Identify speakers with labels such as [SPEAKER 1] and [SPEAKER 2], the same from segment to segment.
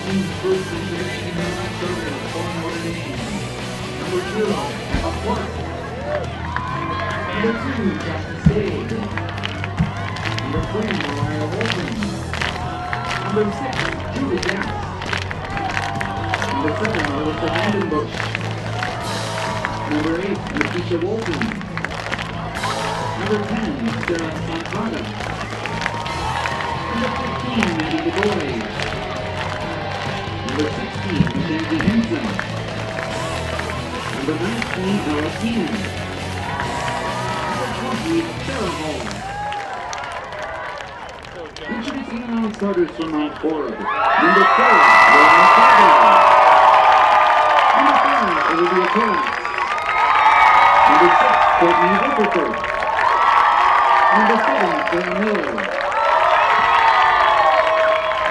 [SPEAKER 1] team's first international matchup is from Notre Dame. Number 0, Emma Clark. Number 2, Jackie Stade. Number 3, Uihlein. Number 6, Julie Gass. Number 7, Melissa Vandenbush. Number 8, Natisha Walton. Number 10, Sarah Sanfada. Number 15, Maddie Baie. Number 16, Mackenzie Henson. Number 19, Ella Keenan. Number 20, Sarah Hall. Introducing the non-starters from Mount Horeb. Number 4, Lauren Carter. Number 5, Olivia Torrance. Number 6, Courtney Rutherford. Number 7, Claire Miller.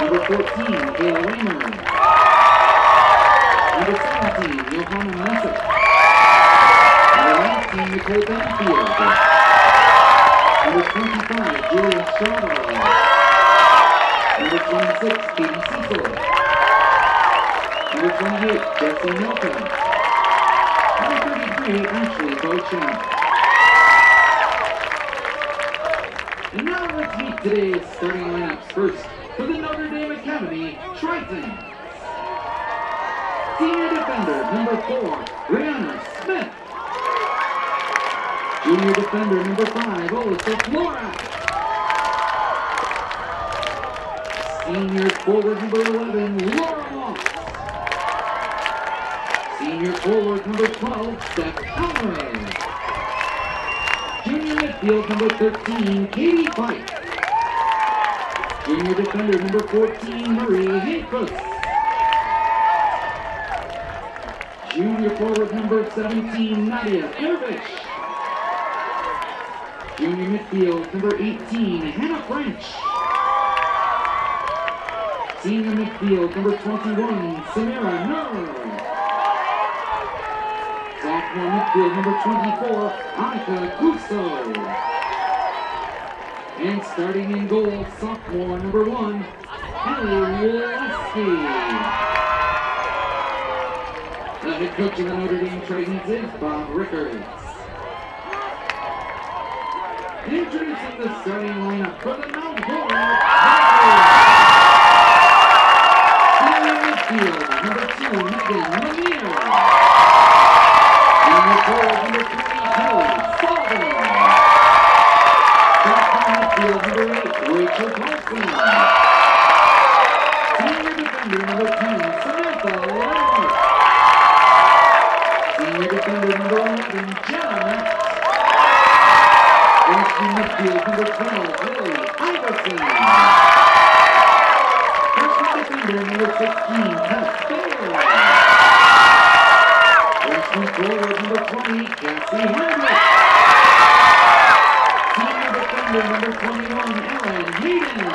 [SPEAKER 1] Number 14, Kayla Raymer. Number 17, Johanna Messick. Number 19, Nicole Benfield. Number 25, Julia Strada. Number 26, Katie Cecil. Number 28, Jesse Milton. Number 33, Ashley Beauchamp. And now let's meet today's starting lineups. First, for the Notre Dame Academy, Triton. Senior defender, number 4, Brianna Smith. Junior defender, number 5, Alyssa Flora. Senior forward, number 11, Laura Moss. Senior forward, number 12, Steph Conway. Junior midfield, number 13, Katie Pike. Junior defender, number 14, Marie Hinkos. Junior forward, number 17, Nadia Ervish. Junior midfield, number 18, Hannah French. Senior midfield, number 21, Samira Nur. Sophomore midfield, number 24, Annika Kuso. And starting in goal, sophomore, number 1, Ellie Waleski. The head coach of the Notre Dame Tritons is Bob Rickards. Introducing the starting lineup for the Mount Horeb Tigers. Senior midfield, number 2, Megan Lanier. Senior forward, number 3, Kelly Sullivan. Sophomore midfield, number 8, Rachel Carlson. Senior defender, number 10, Samantha Lambert. Senior defender, number 11, Jenna Matt. Freshman midfield, number 12, Lily Iverson. Freshman defender, number 16, Tess Bayer. Freshman forward, number 20, Cassie Hendricks. Senior defender, number 21, Ellen Hayden.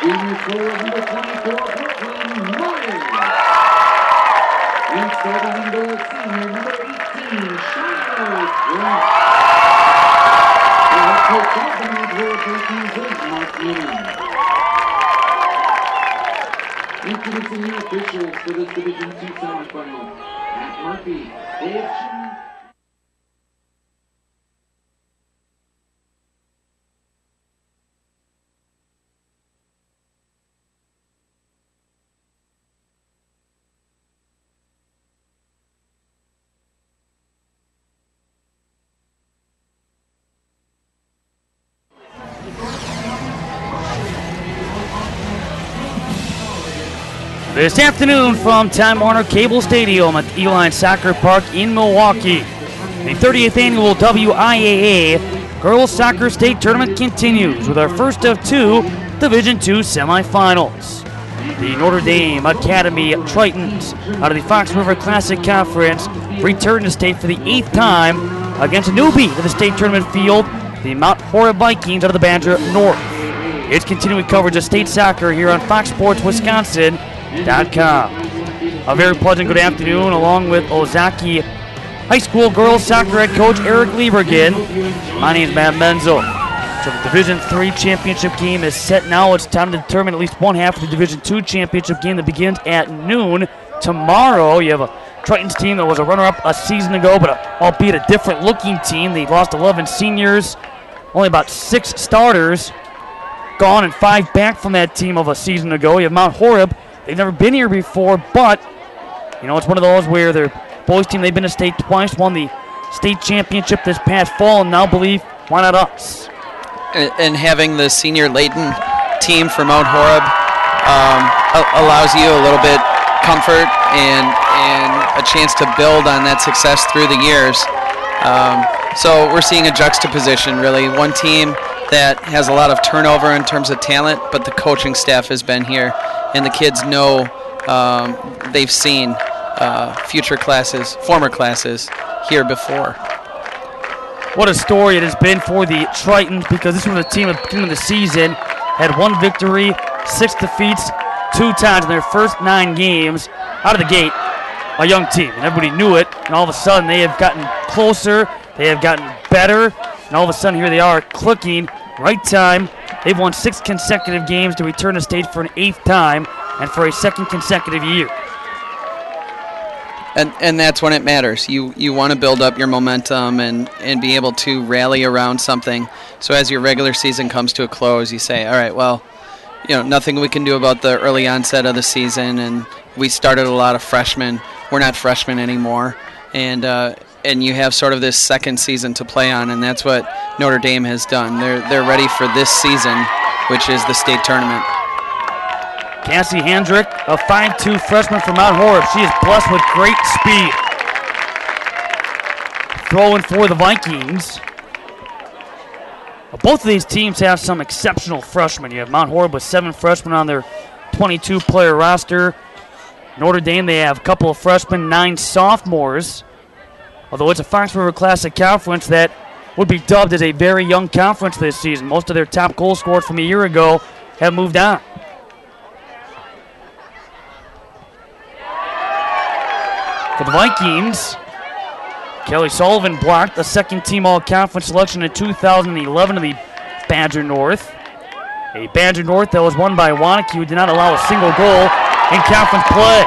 [SPEAKER 1] Junior forward, number 24, Brooklyn Myers. And starting in goal, senior, number 18, Shiloh Grant. The head coach of the Mount Horeb Tigers is Mark Newman. Introducing the officials for this Division II semifinal. Matt Murphy, AFC.
[SPEAKER 2] This afternoon from Time Warner Cable Stadium at Uihlein Soccer Park in Milwaukee, the 30th annual WIAA Girls Soccer State Tournament continues with our first of 2 Division II semifinals. The Notre Dame Academy Tritons out of the Fox River Classic Conference return to state for the 8th time against a newbie to the state tournament field, the Mount Horeb Vikings out of the Badger North. It's continuing coverage of state soccer here on FoxSportsWisconsin.com. A very pleasant good afternoon along with Ozaki High School girls soccer head coach Eric Liebergen. My name is Matt Menzel. So the Division III championship game is set now. It's time to determine at least one half of the Division II championship game that begins at noon tomorrow. You have a Tritons team that was a runner-up a season ago, but albeit a different-looking team. They lost 11 seniors, only about 6 starters gone and 5 back from that team of a season ago. You have Mount Horeb. They've never been here before, but you know, it's one of those where their boys team, they've been to state twice, won the state championship this past fall, and now believe, why not us?
[SPEAKER 3] And having the senior Layton team for Mount Horeb allows you a little bit comfort and a chance to build on that success through the years. So we're seeing a juxtaposition, really. One team that has a lot of turnover in terms of talent, but the coaching staff has been here, and the kids know they've seen future classes, former classes here before.
[SPEAKER 2] What a story it has been for the Tritons, because this was a team at the beginning of the season, had 1 victory, 6 defeats, 2 ties in their first 9 games. Out of the gate, a young team, and everybody knew it, and all of a sudden they have gotten closer, they have gotten better, and all of a sudden here they are clicking, right time. They've won 6 consecutive games to return to state for an 8th time and for a 2nd consecutive year.
[SPEAKER 3] And that's when it matters. You want to build up your momentum and be able to rally around something. So as your regular season comes to a close, you say, all right, well, you know, nothing we can do about the early onset of the season, and we started a lot of freshmen. We're not freshmen anymore. And you have sort of this second season to play on, and that's what Notre Dame has done. They're ready for this season, which is the state tournament.
[SPEAKER 2] Cassie Hendrick, a 5'2" freshman from Mount Horeb. She is blessed with great speed. Throwing for the Vikings. Both of these teams have some exceptional freshmen. You have Mount Horeb with 7 freshmen on their 22-player roster. Notre Dame, they have a couple of freshmen, 9 sophomores. Although it's a Fox River Classic Conference that would be dubbed as a very young conference this season. Most of their top goal scorers from a year ago have moved on. For the Vikings, Kelly Sullivan blocked the second-team all-conference selection in 2011 of the Badger North. A Badger North that was won by Wanakee, who did not allow a single goal in conference play.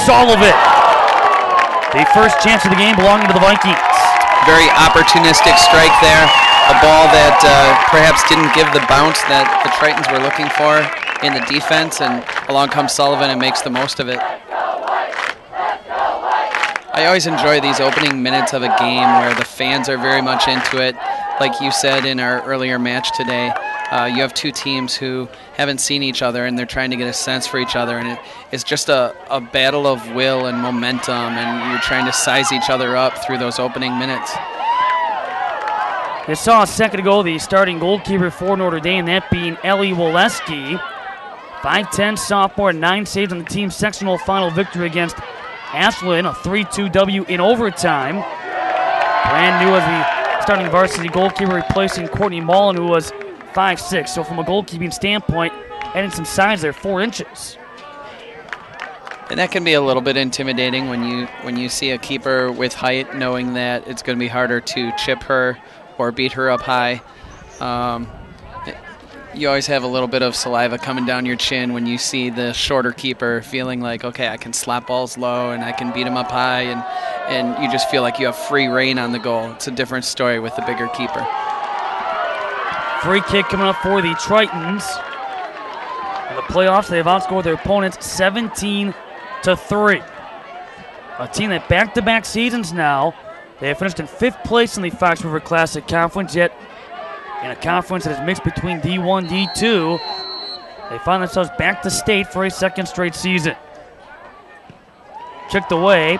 [SPEAKER 2] Sullivan, the first chance of the game belonging to the Vikings.
[SPEAKER 3] Very opportunistic strike there. A ball that perhaps didn't give the bounce that the Tritons were looking for in the defense, and along comes Sullivan and makes the most of it. I always enjoy these opening minutes of a game where the fans are very much into it. Like you said in our earlier match today, you have 2 teams who haven't seen each other, and they're trying to get a sense for each other, and it's just a battle of will and momentum, and you're trying to size each other up through those opening minutes.
[SPEAKER 2] You saw a second ago the starting goalkeeper for Notre Dame, that being Ellie Waleski. 5'10" sophomore, 9 saves on the team's sectional final victory against Ashland, a 3-2 W in overtime. Brand new as the starting varsity goalkeeper, replacing Courtney Mullen, who was 5'6". So from a goalkeeping standpoint, adding some size there, 4 inches.
[SPEAKER 3] And that can be a little bit intimidating when you see a keeper with height, knowing that it's going to be harder to chip her or beat her up high. You always have a little bit of saliva coming down your chin when you see the shorter keeper feeling like, okay, I can slap balls low and I can beat them up high, and you just feel like you have free reign on the goal. It's a different story with the bigger keeper.
[SPEAKER 2] Free kick coming up for the Tritons. In the playoffs, they have outscored their opponents 17-3. A team that back-to-back seasons now, they have finished in 5th place in the Fox River Classic Conference, yet in a conference that is mixed between D1, D2, they find themselves back to state for a 2nd straight season. Kicked away.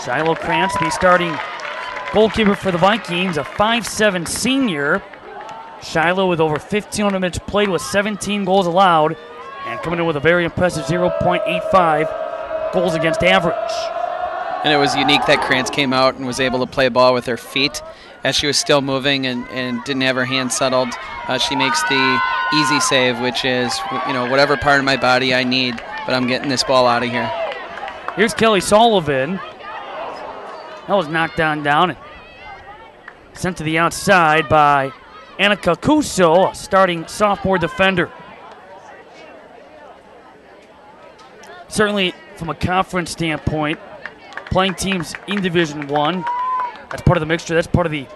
[SPEAKER 2] Shiloh Krantz, the starting goalkeeper for the Vikings, a 5'7" senior. Shiloh with over 1,500 minutes played with 17 goals allowed, and coming in with a very impressive 0.85 goals against average.
[SPEAKER 3] And it was unique that Krantz came out and was able to play a ball with her feet as she was still moving and didn't have her hand settled. She makes the easy save, which is, you know, whatever part of my body I need, but I'm getting this ball out of here.
[SPEAKER 2] Here's Kelly Sullivan. That was knocked down and sent to the outside by Annika Kuso, a starting sophomore defender. Certainly, from a conference standpoint, playing teams in Division I, that's part of the mixture. That's part of the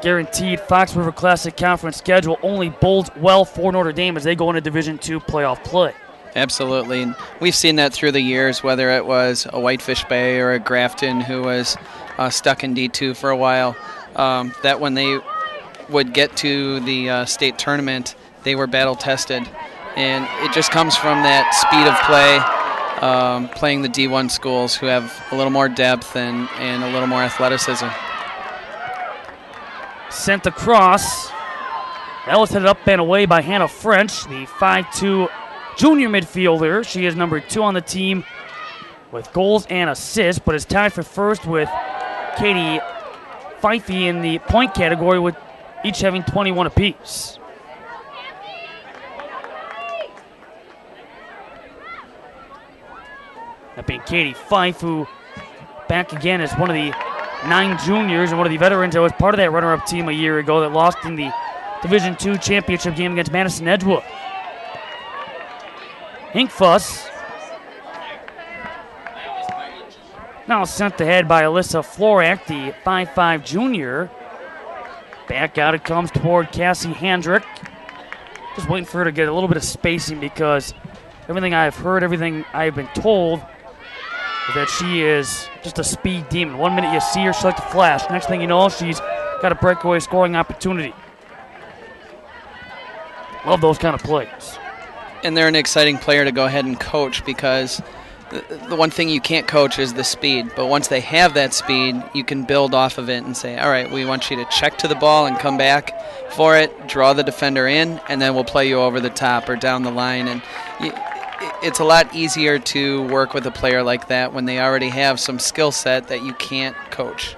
[SPEAKER 2] guaranteed Fox River Classic Conference schedule. Only bodes well for Notre Dame as they go into Division II playoff play.
[SPEAKER 3] Absolutely. We've seen that through the years, whether it was a Whitefish Bay or a Grafton who was stuck in D2 for a while, that when they would get to the state tournament, they were battle-tested. And it just comes from that speed of play, playing the D1 schools who have a little more depth and a little more athleticism.
[SPEAKER 2] Sent across. That was headed up and away by Hannah French, the 5'2" junior midfielder. She is number 2 on the team with goals and assists, but is tied for first with Katie Fifey in the point category, with each having 21 apiece. That being Katie Fife, who back again as one of the 9 juniors and one of the veterans that was part of that runner-up team a year ago that lost in the Division II championship game against Madison Edgewood. Hinkfuss now sent ahead by Alyssa Florak, the 5'5" junior. Back out it comes toward Cassie Handrick. Just waiting for her to get a little bit of spacing, because everything I've heard, everything I've been told, is that she is just a speed demon. 1 minute you see her, she's like a flash. Next thing you know, she's got a breakaway scoring opportunity. Love those kind of plays.
[SPEAKER 3] And they're an exciting player to go ahead and coach, because the one thing you can't coach is the speed. But once they have that speed, you can build off of it and say, all right, we want you to check to the ball and come back for it, draw the defender in, and then we'll play you over the top or down the line. And it's a lot easier to work with a player like that when they already have some skill set that you can't coach.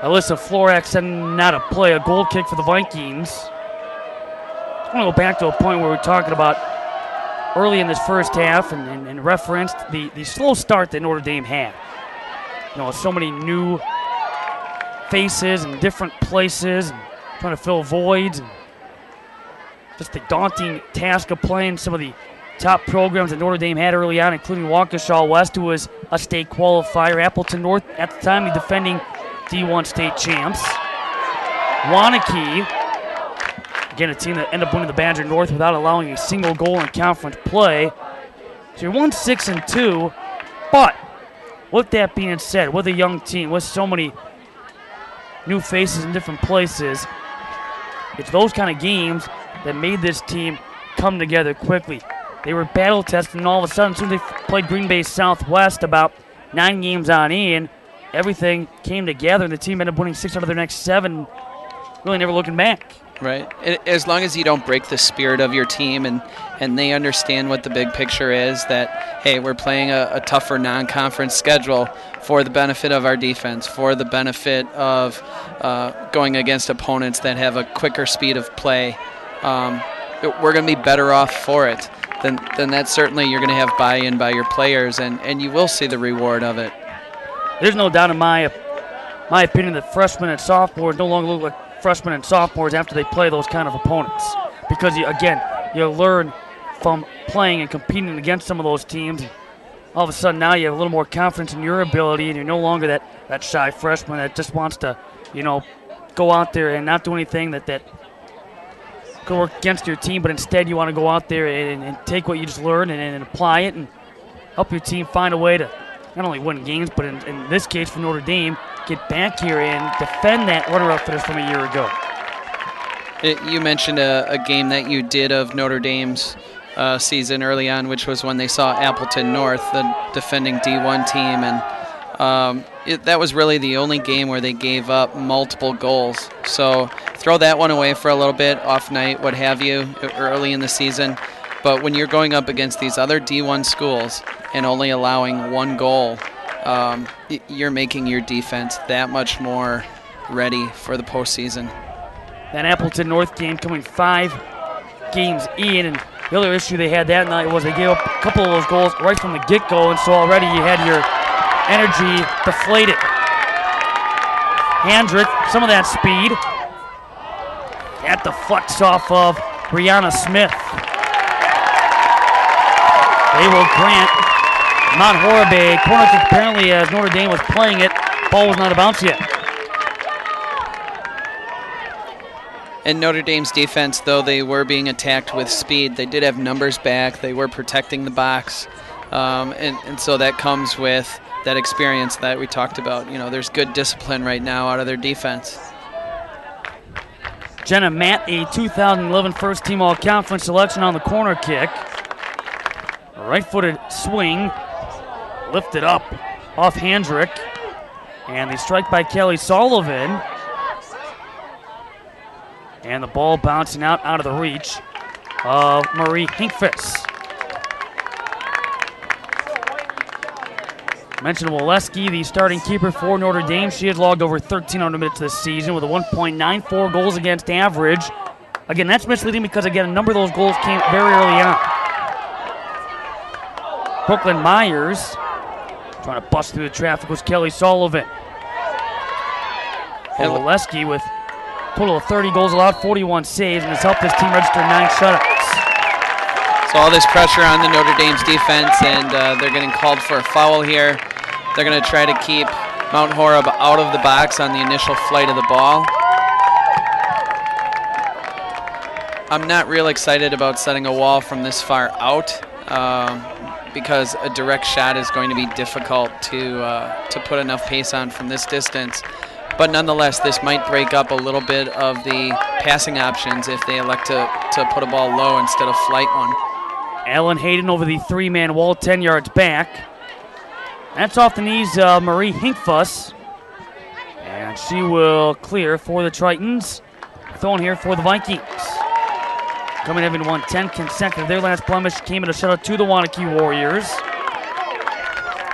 [SPEAKER 2] Alyssa Florak sending out a play, a goal kick for the Vikings. I want to go back to a point where we were talking about early in this first half and referenced the slow start that Notre Dame had. You know, so many new faces and different places and trying to fill voids, and just the daunting task of playing some of the top programs that Notre Dame had early on, including Waukesha West, who was a state qualifier. Appleton North, at the time, the defending D1 state champs. Wanakee, again, a team that ended up winning the Badger North without allowing a single goal in conference play. So you're 1-6-2, but with that being said, with a young team, with so many new faces in different places, it's those kind of games that made this team come together quickly. They were battle tested, and all of a sudden, as soon as they played Green Bay Southwest about 9 games on in, everything came together, and the team ended up winning 6 out of their next 7, really never looking back.
[SPEAKER 3] Right. As long as you don't break the spirit of your team and they understand what the big picture is, that, hey, we're playing a tougher non-conference schedule for the benefit of our defense, for the benefit of going against opponents that have a quicker speed of play, we're going to be better off for it. Then that's certainly, you're going to have buy-in by your players, and you will see the reward of it.
[SPEAKER 2] There's no doubt in my opinion that freshmen and sophomores no longer look like freshmen and sophomores after they play those kind of opponents, because you learn from playing and competing against some of those teams. All of a sudden now you have a little more confidence in your ability, and you're no longer that shy freshman that just wants to, go out there and not do anything that could work against your team, but instead you want to go out there and take what you just learned and apply it and help your team find a way to not only win games, but in this case for Notre Dame, get back here and defend that runner-up finish from a year ago.
[SPEAKER 3] You mentioned a game that you did of Notre Dame's season early on, which was when they saw Appleton North, the defending D1 team, and that was really the only game where they gave up multiple goals. So throw that one away for a little bit, off night, what have you, early in the season. But when you're going up against these other D1 schools and only allowing 1 goal, you're making your defense that much more ready for the postseason.
[SPEAKER 2] That Appleton North game coming 5 games in, and the other issue they had that night was they gave up a couple of those goals right from the get-go, and so already you had your energy deflated. Handrick, some of that speed. That deflects off of Brianna Smith. They will grant Mount Horeb a corner kick apparently as Notre Dame was playing it. Ball was not out of bounds yet.
[SPEAKER 3] And Notre Dame's defense, though they were being attacked with speed, they did have numbers back. They were protecting the box. And so that comes with that experience that we talked about. You know, there's good discipline right now out of their defense.
[SPEAKER 2] Jenna Matt, a 2011 first team all-conference selection on the corner kick. A right-footed swing, lifted up off Handrick. And the strike by Kelly Sullivan. And the ball bouncing out of the reach of Marie Hinkfuss. Mentioned Waleski, the starting keeper for Notre Dame. She has logged over 1,300 minutes this season with a 1.94 goals against average. Again, that's misleading because, again, a number of those goals came very early on. Brooklyn Myers trying to bust through the traffic was Kelly Sullivan. And Waleski with a total of 30 goals allowed, 41 saves, and has helped this team register 9 shutouts.
[SPEAKER 3] So all this pressure on the Notre Dame's defense, and they're getting called for a foul here. They're going to try to keep Mount Horeb out of the box on the initial flight of the ball. I'm not real excited about setting a wall from this far out because a direct shot is going to be difficult to put enough pace on from this distance. But nonetheless, this might break up a little bit of the passing options if they elect to put a ball low instead of flight one.
[SPEAKER 2] Ellen Hayden over the 3-man wall, 10 yards back. That's off the knees of Marie Hinkfuss. And she will clear for the Tritons. Throwing here for the Vikings. Coming having won 10 consecutive. Their last blemish came in a shutout to the Wanakee Warriors.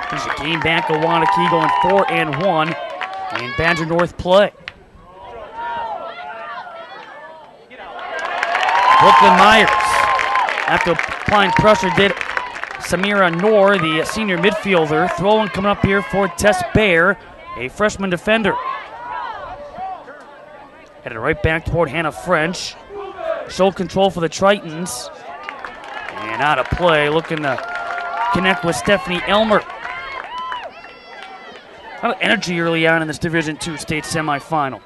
[SPEAKER 2] There's a game back of Wanakee going 4-1 in Badger North play. Brooklyn Myers, after applying pressure, did Samira Noor, the senior midfielder. Throwing coming up here for Tess Baie, a freshman defender. Headed right back toward Hannah French. Show control for the Tritons. And out of play, looking to connect with Stephanie Elmer. A lot of energy early on in this Division II state semifinal.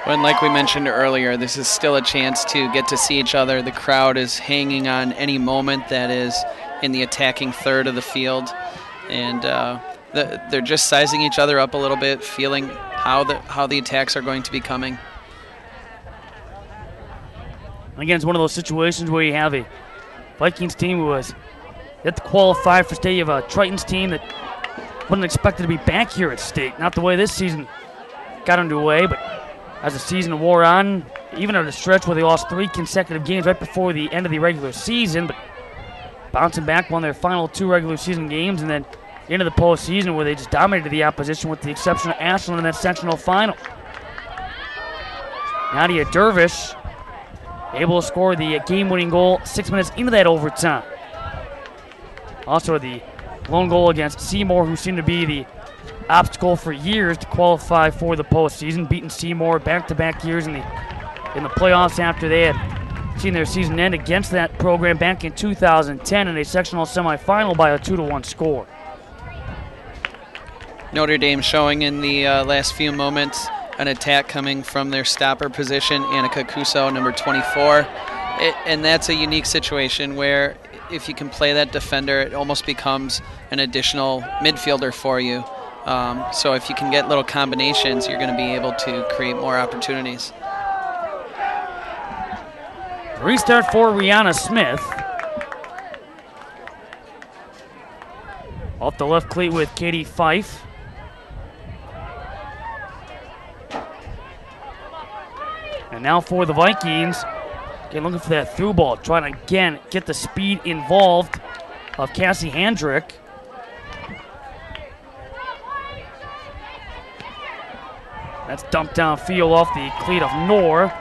[SPEAKER 3] And like we mentioned earlier, this is still a chance to get to see each other. The crowd is hanging on any moment that is in the attacking third of the field. And they're just sizing each other up a little bit, feeling how the attacks are going to be coming.
[SPEAKER 2] Again, it's one of those situations where you have a Vikings team who was yet to qualify for state. You have a Tritons team that wasn't expected to be back here at state. Not the way this season got underway, but as the season wore on, even at a stretch where they lost 3 consecutive games right before the end of the regular season, but bouncing back, won their final 2 regular season games, and then into the postseason where they just dominated the opposition with the exception of Ashland in that sectional final. Nadia Dervish able to score the game-winning goal 6 minutes into that overtime. Also the lone goal against Seymour, who seemed to be the obstacle for years to qualify for the postseason, beating Seymour back-to-back years in the playoffs after they had seen their season end against that program back in 2010 in a sectional semifinal by a 2-1 score.
[SPEAKER 3] Notre Dame showing in the last few moments an attack coming from their stopper position, Annika Kuso, number 24. And that's a unique situation where if you can play that defender, it almost becomes an additional midfielder for you. So if you can get little combinations, you're going to be able to create more opportunities.
[SPEAKER 2] Restart for Rihanna Smith. Off the left cleat with Katie Fife. And now for the Vikings, again looking for that through ball, trying to again get the speed involved of Cassie Handrick. That's dumped downfield off the cleat of Noor.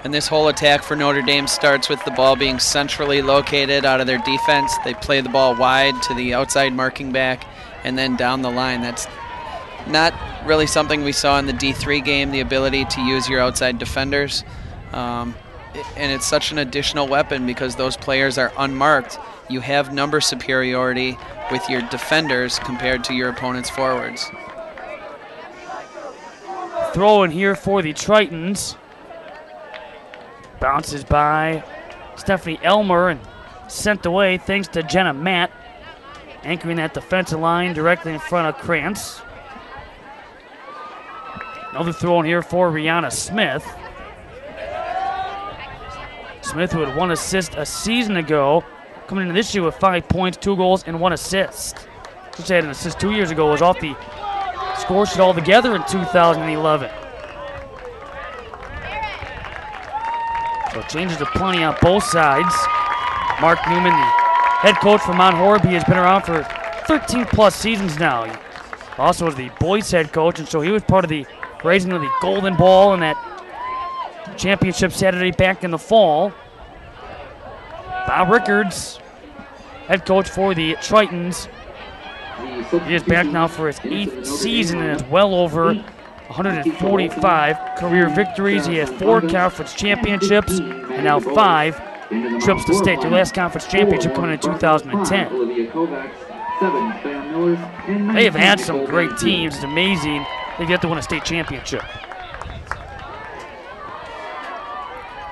[SPEAKER 3] And this whole attack for Notre Dame starts with the ball being centrally located out of their defense. They play the ball wide to the outside marking back and then down the line. That's not really something we saw in the D3 game, the ability to use your outside defenders. And it's such an additional weapon because those players are unmarked. You have number superiority with your defenders compared to your opponent's forwards.
[SPEAKER 2] Throw in here for the Tritons. Bounces by Stephanie Elmer and sent away thanks to Jenna Matt, anchoring that defensive line directly in front of Krantz. Another throw in here for Rihanna Smith. Smith, who had 1 assist a season ago, coming into this year with 5 points, 2 goals, and 1 assist. She had an assist 2 years ago, was off the score sheet altogether in 2011. So changes of plenty on both sides. Mark Newman, the head coach for Mount Horeb, he has been around for 13 plus seasons now. He also was the boys head coach, and so he was part of the raising of the golden ball in that championship Saturday back in the fall. Bob Rickards, head coach for the Tritons. He is back now for his 8th season and is well over 145 career victories. He has 4 conference championships and now 5 trips to state. Their last conference championship coming in 2010. They have had some great teams. It's amazing they've yet to win a state championship.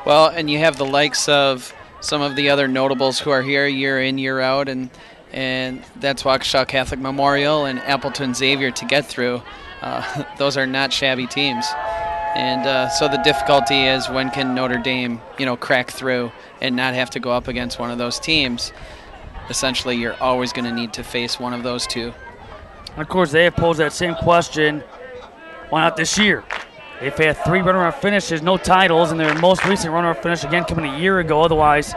[SPEAKER 3] Well, and you have the likes of some of the other notables who are here year in, year out, and that's Waukesha Catholic Memorial and Appleton Xavier to get through. Those are not shabby teams. And so the difficulty is when can Notre Dame, crack through and not have to go up against one of those teams. Essentially, you're always going to need to face one of those two.
[SPEAKER 2] Of course, they have posed that same question. Why not this year? They've had 3 runner-up finishes, no titles, and their most recent runner-up finish again coming a year ago. Otherwise,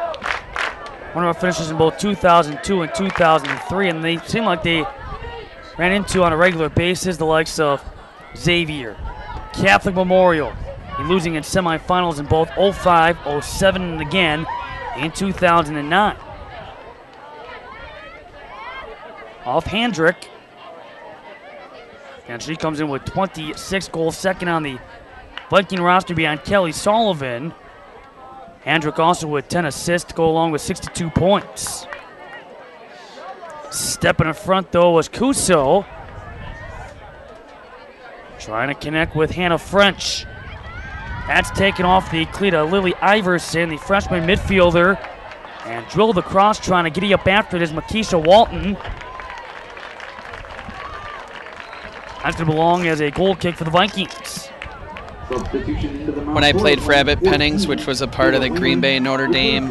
[SPEAKER 2] runner-up finishes in both 2002 and 2003, and they seem like they ran into on a regular basis the likes of Xavier, Catholic Memorial, and losing in semifinals in both 05, 07, and again in 2009. Off Handrick. And she comes in with 26 goals, second on the Viking roster behind Kelly Sullivan. Handrick also with 10 assists to go along with 62 points. Stepping in front, though, was Cuso. Trying to connect with Hannah French. That's taken off the cleat of Lily Iverson, the freshman midfielder. And drilled across, trying to get it up after it is Makisha Walton. That's going to belong as a goal kick for the Vikings.
[SPEAKER 3] When I played for Abbott Pennings, which was a part of the Green Bay Notre Dame,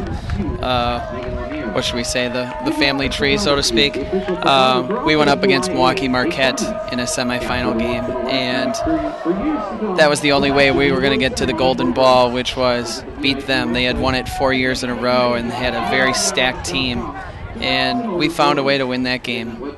[SPEAKER 3] what should we say, the family tree, so to speak, we went up against Milwaukee Marquette in a semifinal game, and that was the only way we were going to get to the Golden Ball, which was beat them. They had won it 4 years in a row and had a very stacked team, and we found a way to win that game.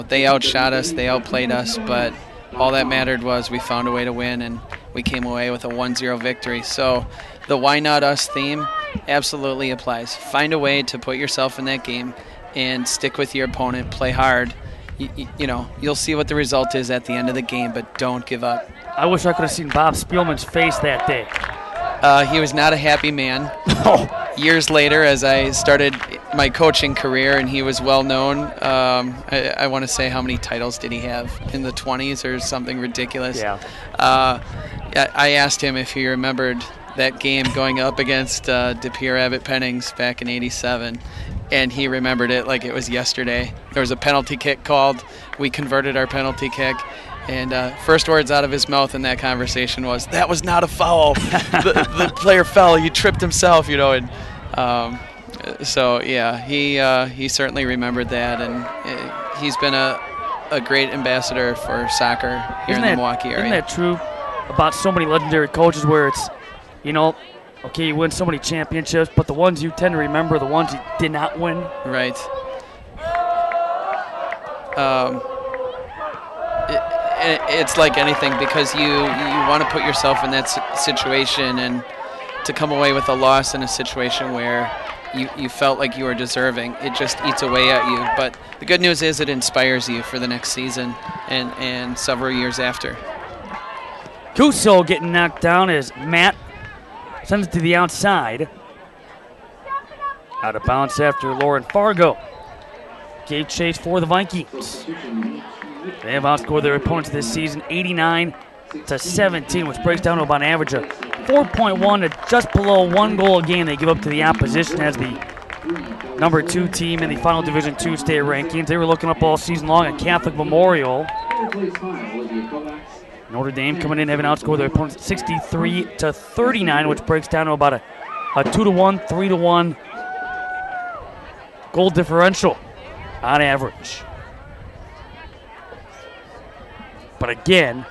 [SPEAKER 3] They outshot us, they outplayed us, but all that mattered was we found a way to win, and we came away with a 1-0 victory. So the why not us theme absolutely applies. Find a way to put yourself in that game and stick with your opponent, play hard. You'll see what the result is at the end of the game, but don't give up.
[SPEAKER 2] I wish I could have seen Bob Spielman's face that day.
[SPEAKER 3] He was not a happy man. Years later, as I started my coaching career, and he was well known, I want to say, how many titles did he have? In the 20s or something ridiculous?
[SPEAKER 2] Yeah.
[SPEAKER 3] I asked him if he remembered that game going up against De Pere Abbott Pennings back in '87, and he remembered it like it was yesterday. There was a penalty kick called. We converted our penalty kick. And first words out of his mouth in that conversation was, "That was not a foul. the player fell. He tripped himself," And so yeah, he certainly remembered that, and he's been a great ambassador for soccer here in the Milwaukee area.
[SPEAKER 2] Isn't that true about so many legendary coaches, where it's, okay, you win so many championships, but the ones you tend to remember are the ones you did not win.
[SPEAKER 3] Right. It's like anything, because you want to put yourself in that situation, and to come away with a loss in a situation where you felt like you were deserving. It just eats away at you. But the good news is it inspires you for the next season and several years after.
[SPEAKER 2] Cuso getting knocked down as Matt sends it to the outside. Out of bounds after Lauren Fargo gave chase for the Vikings. They have outscored their opponents this season 89-17, which breaks down to about an average of 4.1 to just below 1 goal a game they give up to the opposition as the number 2 team in the final Division II state rankings. They were looking up all season long at Catholic Memorial. Notre Dame coming in having outscored their opponents 63-39, which breaks down to about a 2-1, 3-1 goal differential on average. But again,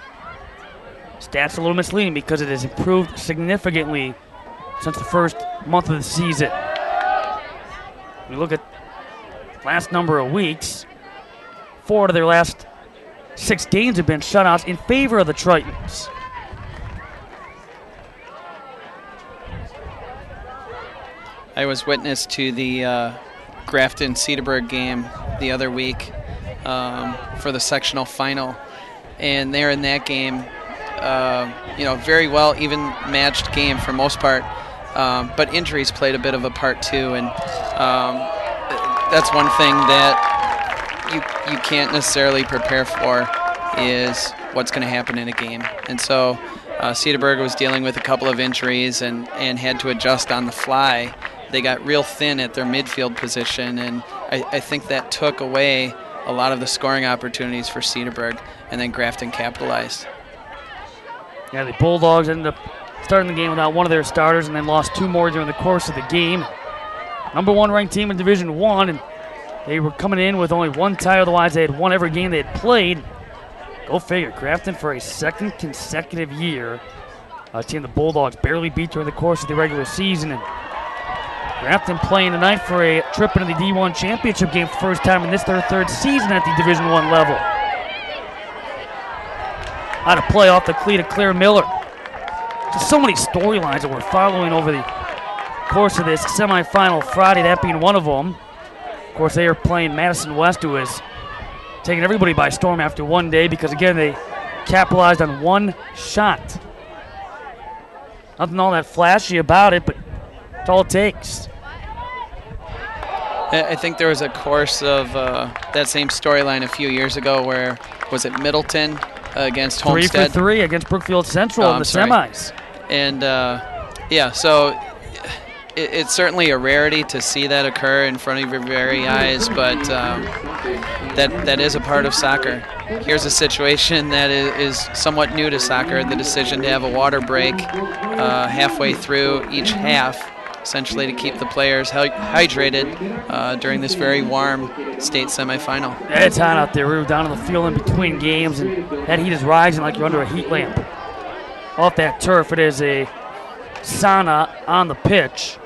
[SPEAKER 2] stats a little misleading because it has improved significantly since the first month of the season. We look at last number of weeks, 4 out of their last 6 games have been shutouts in favor of the Tritons.
[SPEAKER 3] I was witness to the Grafton-Cedarburg game the other week for the sectional final. And there in that game, very well even matched game for most part, but injuries played a bit of a part too, and that's one thing that you can't necessarily prepare for is what's going to happen in a game. And so Cedarburg was dealing with a couple of injuries and had to adjust on the fly. They got real thin at their midfield position, and I think that took away a lot of the scoring opportunities for Cedarburg, and then Grafton capitalized.
[SPEAKER 2] Yeah, the Bulldogs ended up starting the game without one of their starters and then lost 2 more during the course of the game. Number 1 ranked team in Division I, and they were coming in with only 1 tie, otherwise they had won every game they had played. Go figure, Grafton for a 2nd consecutive year. A team the Bulldogs barely beat during the course of the regular season, and Grafton playing tonight for a trip into the D1 championship game for the first time in this their 3rd season at the Division I level. Out of play off the cleat of Claire Miller. Just so many storylines that we're following over the course of this semifinal Friday, that being one of them. Of course, they are playing Madison West, who is taking everybody by storm after one day because, again, they capitalized on 1 shot. Nothing all that flashy about it, but it's all it takes.
[SPEAKER 3] I think there was a course of that same storyline a few years ago where, was it Middleton against Homestead?
[SPEAKER 2] 3 for 3 against Brookfield Central in the semis.
[SPEAKER 3] And, so it's certainly a rarity to see that occur in front of your very eyes, but that is a part of soccer. Here's a situation that is somewhat new to soccer, the decision to have a water break halfway through each half, essentially to keep the players hydrated during this very warm state semifinal.
[SPEAKER 2] It's hot out there. We were down on the field in between games, and that heat is rising like you're under a heat lamp. Off that turf, it is a sauna on the pitch.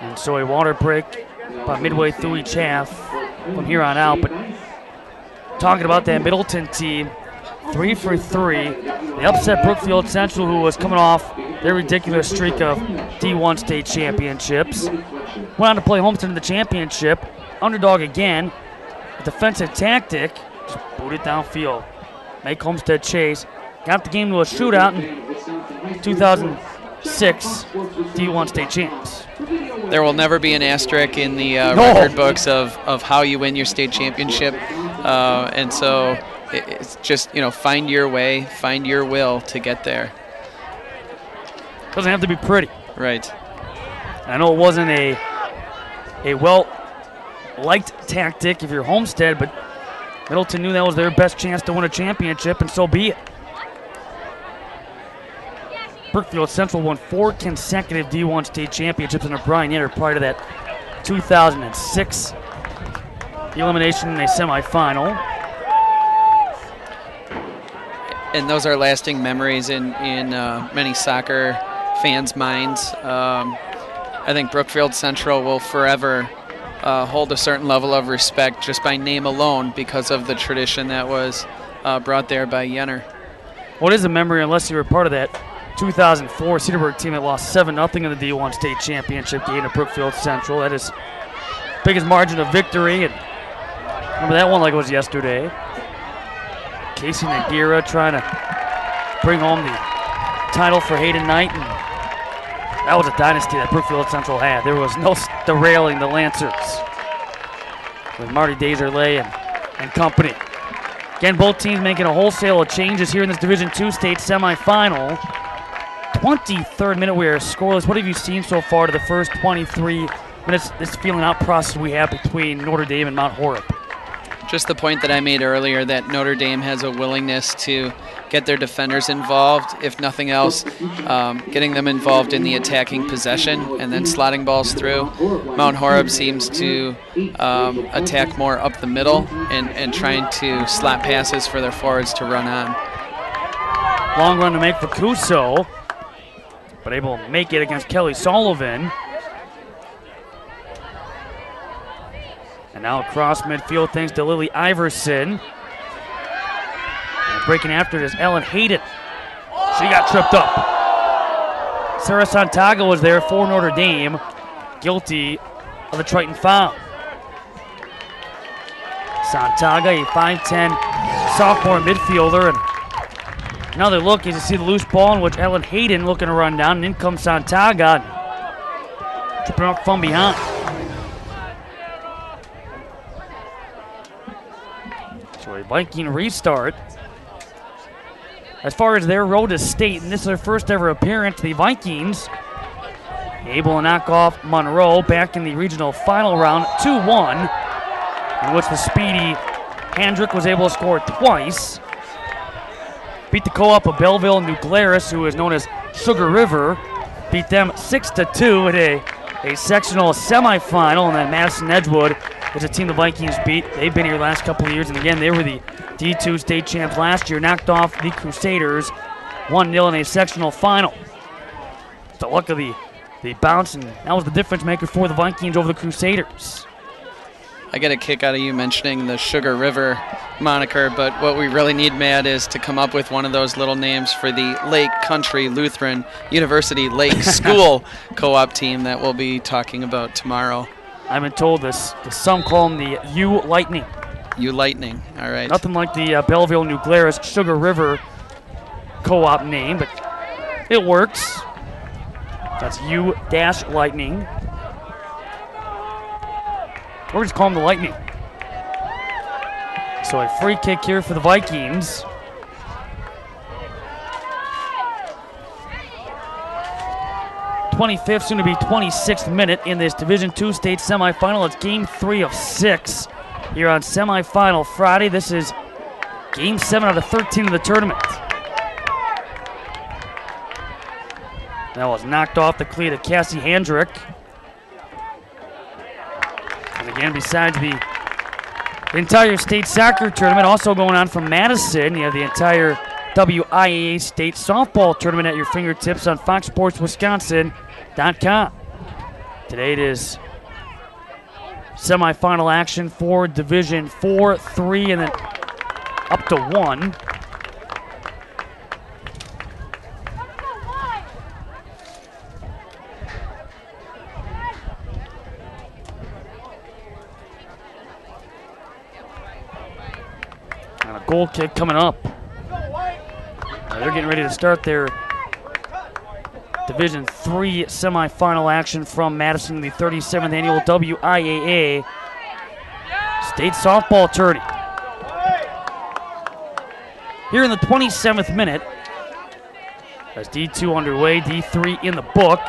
[SPEAKER 2] And so a water break about midway through each half from here on out. But talking about that Middleton team, 3 for 3. They upset Brookfield Central, who was coming off their ridiculous streak of D1 state championships. Went on to play Homestead in the championship. Underdog again. A defensive tactic. Just boot it downfield. Make Homestead chase. Got the game to a shootout in 2006 D1 state champs.
[SPEAKER 3] There will never be an asterisk in the record books of how you win your state championship. And so it's just, find your way, find your will to get there.
[SPEAKER 2] Doesn't have to be pretty.
[SPEAKER 3] Right.
[SPEAKER 2] I know it wasn't a well-liked tactic if you're Homestead, but Middleton knew that was their best chance to win a championship, and so be it. Brookfield Central won 4 consecutive D1 state championships under Brian Yetter prior to that 2006 elimination in a semifinal.
[SPEAKER 3] And those are lasting memories in many soccer fans' minds. I think Brookfield Central will forever hold a certain level of respect just by name alone because of the tradition that was brought there by Yenner.
[SPEAKER 2] What is a memory unless you were part of that 2004 Cedarburg team that lost 7-0 in the D1 state championship game at Brookfield Central. That is biggest margin of victory, and remember that one like it was yesterday. Casey Nagira trying to bring home the title for Hayden Knight, and that was a dynasty that Brookfield Central had. There was no derailing the Lancers with Marty Deserlay and company. Again, both teams making a wholesale of changes here in this Division II state semifinal. 23rd minute, we are scoreless. What have you seen so far to the first 23 minutes, this feeling out process we have between Notre Dame and Mount Horeb?
[SPEAKER 3] Just the point that I made earlier that Notre Dame has a willingness to get their defenders involved, if nothing else, getting them involved in the attacking possession and then slotting balls through. Mount Horeb seems to attack more up the middle and trying to slap passes for their forwards to run on.
[SPEAKER 2] Long run to make for Cuso, but able to make it against Kelly Sullivan. And now across midfield thanks to Lily Iverson. And breaking after it is Ellen Hayden. She got tripped up. Sarah Santaga was there for Notre Dame, guilty of the Triton foul. Santaga, a 5'10" sophomore midfielder. And another look as you see the loose ball in which Ellen Hayden looking to run down. And in comes Santaga, tripping up from behind. So a Viking restart. As far as their road to state, and this is their first ever appearance, the Vikings able to knock off Monroe back in the regional final round 2-1, in which the speedy Handrick was able to score twice. Beat the co-op of Belleville New Glarus, who is known as Sugar River. Beat them 6-2 at a sectional semifinal, and then Madison Edgewood is a team the Vikings beat. They've been here the last couple of years, and again, they were the D2 state champs last year. Knocked off the Crusaders 1-0 in a sectional final. The luck of the bounce, and that was the difference maker for the Vikings over the Crusaders.
[SPEAKER 3] I get a kick out of you mentioning the Sugar River moniker, but what we really need, Matt, is to come up with one of those little names for the Lake Country Lutheran University Lake School co-op team that we'll be talking about tomorrow.
[SPEAKER 2] I've been told this. Some call them the Uihlein.
[SPEAKER 3] Uihlein, all right.
[SPEAKER 2] Nothing like the Belleville New Glarus Sugar River co-op name, but it works. That's U-Lightning. Or just call them the Lightning. So a free kick here for the Vikings. '25th, soon to be 26th minute in this Division II state semifinal. It's game 3 of 6 here on semifinal Friday. This is game 7 out of 13 of the tournament. That was knocked off the cleat of Cassie Handrick. And again, besides the entire state soccer tournament also going on from Madison, you have the entire WIAA state softball tournament at your fingertips on foxsportswisconsin.com. Today it is semifinal action for Division 4, 3, and then up to 1. And a goal kick coming up. They're getting ready to start their Division 3 semifinal action from Madison, the 37th annual WIAA State Softball Tourney. Here in the 27th minute, as D2 underway, D3 in the book.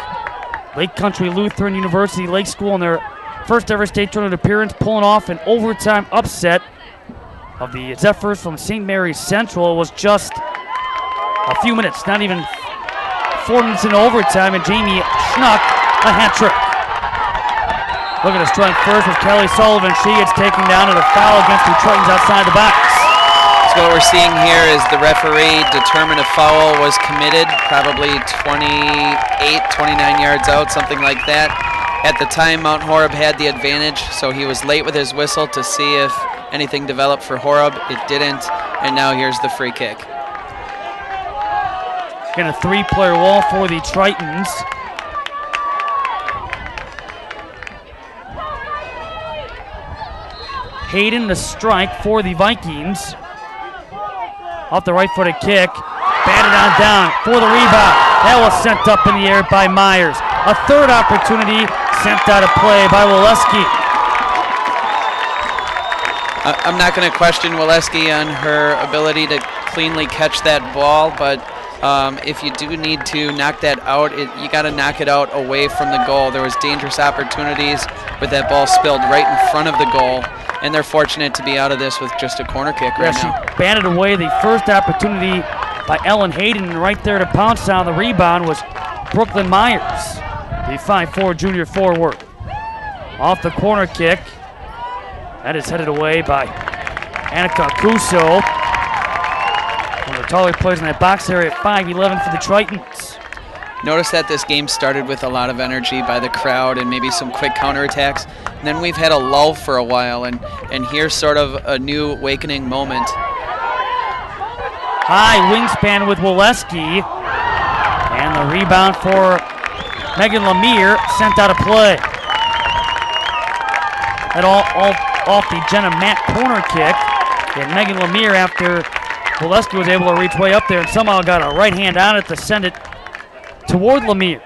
[SPEAKER 2] Lake Country Lutheran University Lake School in their first ever state tournament appearance, pulling off an overtime upset of the Zephyrs from St. Mary's Central. It was just a few minutes, not even 4 minutes into overtime, and Jamie Schnuck a hat trick. Looking to strike first with Kelly Sullivan. She gets taken down and a foul against the Tritons outside the box.
[SPEAKER 3] So what we're seeing here is the referee determined a foul was committed, probably 28, 29 yards out, something like that. At the time, Mount Horeb had the advantage, so he was late with his whistle to see if anything developed for Horeb. It didn't, and now here's the free kick.
[SPEAKER 2] Again, a three-player wall for the Tritons. Hayden, the strike for the Vikings. Off the right-footed kick. Batted on down for the rebound. That was sent up in the air by Myers. A third opportunity sent out of play by Wileski.
[SPEAKER 3] I'm not going to question Wileski on her ability to cleanly catch that ball, but if you do need to knock that out, you got to knock it out away from the goal. There was dangerous opportunities with that ball spilled right in front of the goal, and they're fortunate to be out of this with just a corner kick right now.
[SPEAKER 2] She batted away the first opportunity by Ellen Hayden, and right there to pounce on the rebound was Brooklyn Myers, the 5'4" junior forward. Off the corner kick. That is headed away by Annika Kuso. One of the taller players in that box area at 5'11" for the Tritons.
[SPEAKER 3] Notice that this game started with a lot of energy by the crowd and maybe some quick counterattacks. And then we've had a lull for a while, and here's sort of a new awakening moment.
[SPEAKER 2] High wingspan with Wileski. And the rebound for Megan Lemire, sent out of play. That all off the Jenna Matt corner kick. And Megan Lemire, after Wileski was able to reach way up there and somehow got a right hand on it to send it toward Lemire.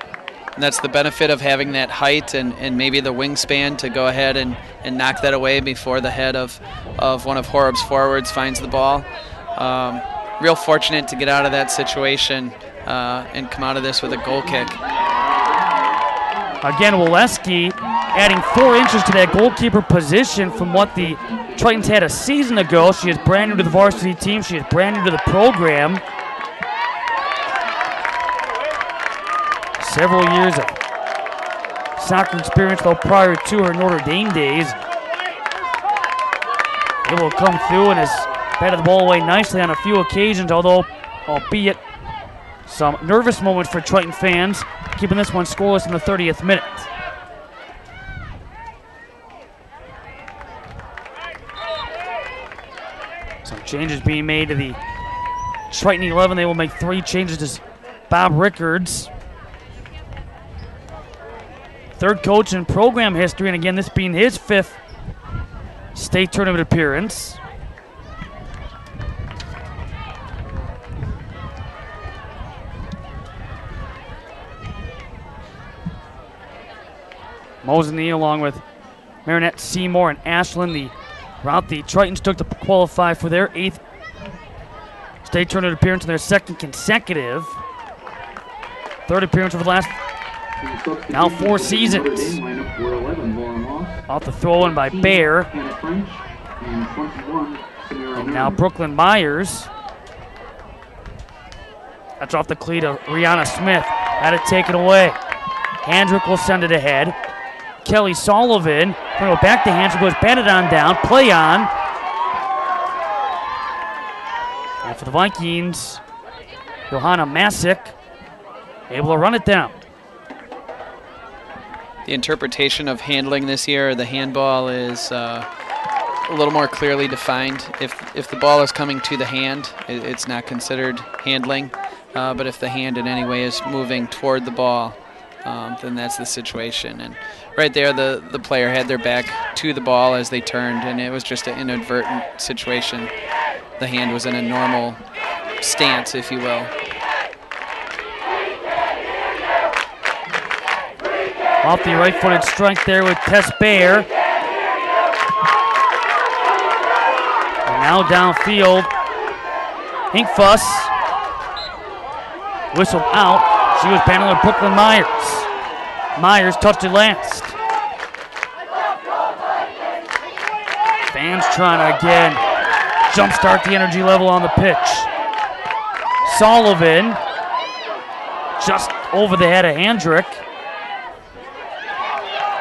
[SPEAKER 3] And that's the benefit of having that height and maybe the wingspan to go ahead and knock that away before the head of one of Horeb's forwards finds the ball. Real fortunate to get out of that situation and come out of this with a goal kick.
[SPEAKER 2] Again, Wileski adding 4 inches to that goalkeeper position from what the Tritons had a season ago. She is brand new to the varsity team. She is brand new to the program. Several years of soccer experience, though, prior to her Notre Dame days. It will come through and has batted the ball away nicely on a few occasions, although, albeit some nervous moments for Triton fans, keeping this one scoreless in the 30th minute. Some changes being made to the Triton 11. They will make 3 changes to Bob Rickards. Third coach in program history, and again, this being his 5th state tournament appearance. Moseney, along with Marinette Seymour and Ashland, the route the Tritons took to qualify for their 8th state tournament appearance and their 2nd consecutive. 3rd appearance over the last now 4 seasons. Off the throw-in by Baie. And now Brooklyn Myers. That's off the cleat of Rihanna Smith. Had it taken away. Handrick will send it ahead. Kelly Sullivan, bring it back to Handrick, goes batted on down, play on. And for the Vikings, Johanna Masick able to run it down.
[SPEAKER 3] The interpretation of handling this year, the handball is a little more clearly defined. If the ball is coming to the hand, it's not considered handling. But if the hand in any way is moving toward the ball, then that's the situation. And right there, the player had their back to the ball as they turned, and it was just an inadvertent situation. The hand was in a normal stance, if you will.
[SPEAKER 2] Off the right-footed strike there with Tess Baie. And now downfield, Hinkfuss. Whistled out. She was battling Brooklyn Myers. Myers touched it last. Fans trying to again jumpstart the energy level on the pitch. Sullivan just over the head of Handrick.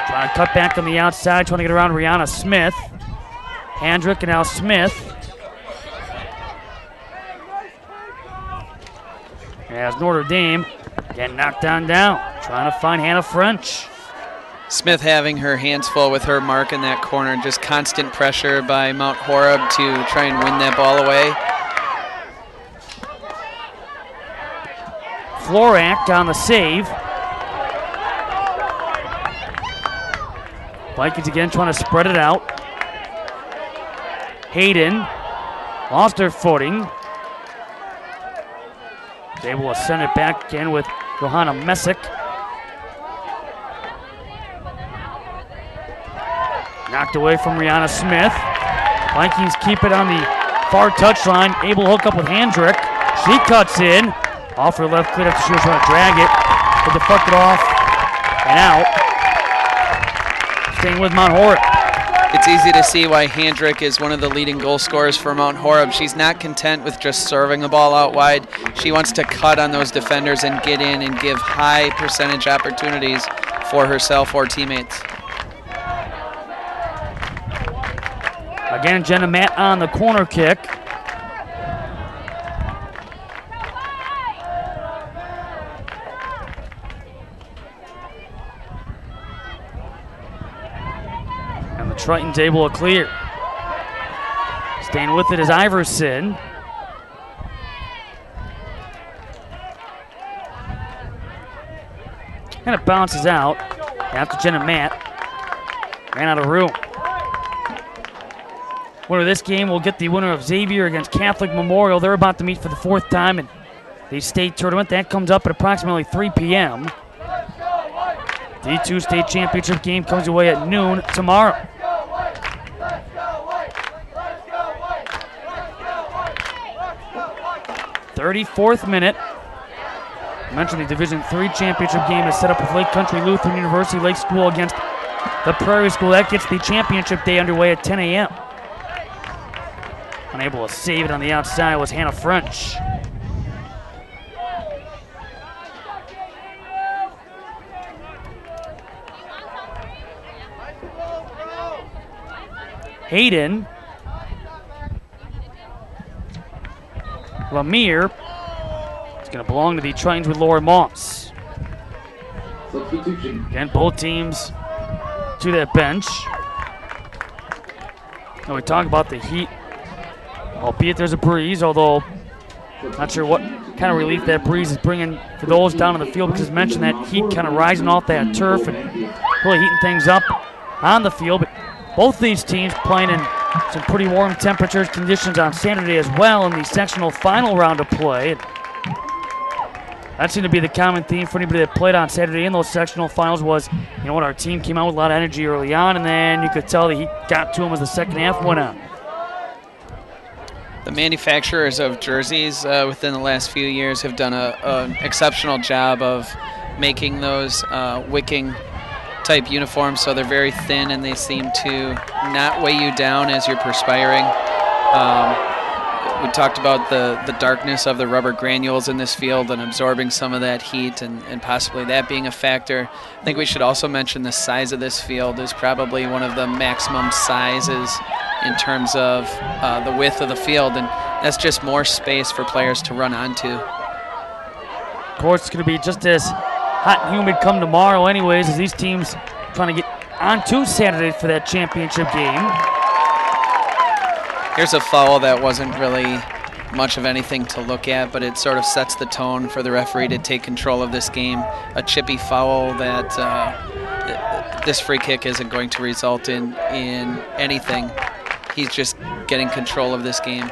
[SPEAKER 2] Trying to cut back on the outside, trying to get around Rihanna Smith. Handrick and now Smith. As Notre Dame getting knocked down, trying to find Hannah French.
[SPEAKER 3] Smith having her hands full with her mark in that corner, just constant pressure by Mount Horeb to try and win that ball away.
[SPEAKER 2] Florak on the save. Vikings again trying to spread it out. Hayden lost her footing. Is able to send it back again with Johanna Messick. Knocked away from Rihanna Smith. Vikings keep it on the far touchline. Able to hook up with Handrick. She cuts in. Off her left cleat after she was trying to drag it. But deflected off and out. Staying with Mount Horeb.
[SPEAKER 3] It's easy to see why Handrick is one of the leading goal scorers for Mount Horeb. She's not content with just serving the ball out wide. She wants to cut on those defenders and get in and give high percentage opportunities for herself or teammates.
[SPEAKER 2] Again, Jenna Matt on the corner kick. And the Triton's able to clear. Staying with it is Iverson. And it bounces out after Jenna Matt ran out of room. Winner of this game will get the winner of Xavier against Catholic Memorial. They're about to meet for the 4th time in the state tournament. That comes up at approximately 3 p.m. D2 state championship game comes away at noon tomorrow. '34th minute. I mentioned the Division III championship game is set up with Lake Country Lutheran University Lake School against the Prairie School. That gets the championship day underway at 10 a.m. Unable to save it on the outside was Hannah French. Hayden. Lemire. It's going to belong to the Tritons with Laura Moss.
[SPEAKER 1] Substitution.
[SPEAKER 2] Again, both teams to that bench. And we talk about the heat. Albeit there's a breeze, although not sure what kind of relief that breeze is bringing for those down in the field, because as mentioned, that heat kind of rising off that turf and really heating things up on the field. But both these teams playing in some pretty warm temperatures, conditions on Saturday as well in the sectional final round of play. That seemed to be the common theme for anybody that played on Saturday in those sectional finals was, you know what, our team came out with a lot of energy early on, and then you could tell the heat got to them as the second half went on.
[SPEAKER 3] The manufacturers of jerseys within the last few years have done an exceptional job of making those wicking type uniforms, so they're very thin and they seem to not weigh you down as you're perspiring. We talked about the darkness of the rubber granules in this field and absorbing some of that heat and possibly that being a factor. I think we should also mention the size of this field is probably one of the maximum sizes in terms of the width of the field, and that's just more space for players to run onto.
[SPEAKER 2] Of course, it's going to be just as hot and humid come tomorrow anyways, as these teams trying to get onto Saturday for that championship game.
[SPEAKER 3] Here's a foul that wasn't really much of anything to look at, but it sort of sets the tone for the referee to take control of this game. A chippy foul that this free kick isn't going to result in anything. He's just getting control of this game.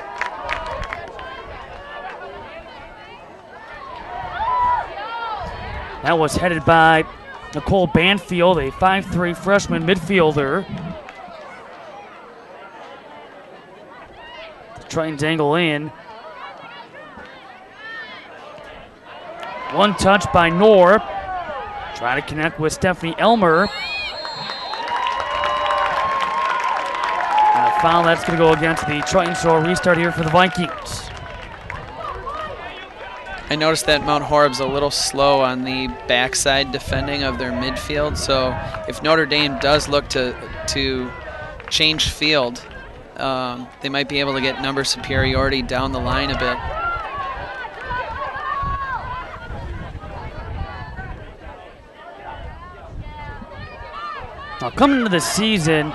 [SPEAKER 2] That was headed by Nicole Banfield, a 5'3" freshman midfielder. The Tritons angle in. One touch by Nor. Trying to connect with Stephanie Elmer. And a foul that's going to go against the Tritons, so a restart here for the Vikings.
[SPEAKER 3] I noticed that Mount Horeb's a little slow on the backside defending of their midfield, so if Notre Dame does look to change field, they might be able to get number superiority down the line a bit.
[SPEAKER 2] Now, coming into the season,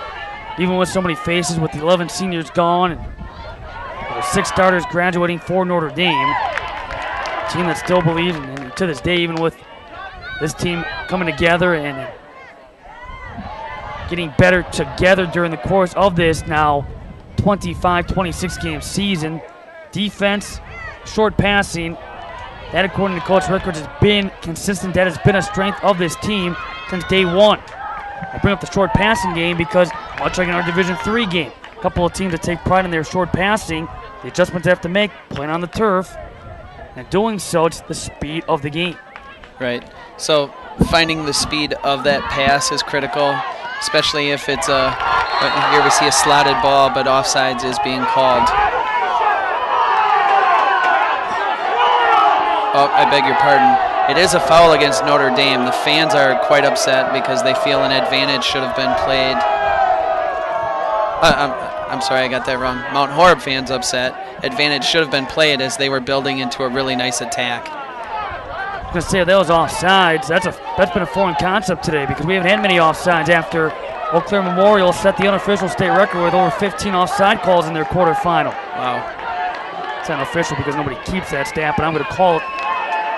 [SPEAKER 2] even with so many faces, with the 11 seniors gone and 6 starters graduating for Notre Dame, team that still believes, and to this day, even with this team coming together and getting better together during the course of this now 25-26 game season. Defense, short passing, that according to Coach Rickards has been consistent. That has been a strength of this team since day one. I bring up the short passing game because much like in our Division III game, a couple of teams that take pride in their short passing, the adjustments they have to make playing on the turf, and doing so, it's the speed of the game.
[SPEAKER 3] Right. So finding the speed of that pass is critical, especially if it's here we see a slotted ball, but offsides is being called. Oh, I beg your pardon. It is a foul against Notre Dame. The fans are quite upset because they feel an advantage should have been played. I'm sorry, I got that wrong. Mount Horeb fans upset. Advantage should have been played as they were building into a really nice attack.
[SPEAKER 2] I was going to say that was offsides. That's been a foreign concept today because we haven't had many offsides after Eau Claire Memorial set the unofficial state record with over 15 offside calls in their quarterfinal.
[SPEAKER 3] Wow.
[SPEAKER 2] It's unofficial because nobody keeps that stat, but I'm going to call it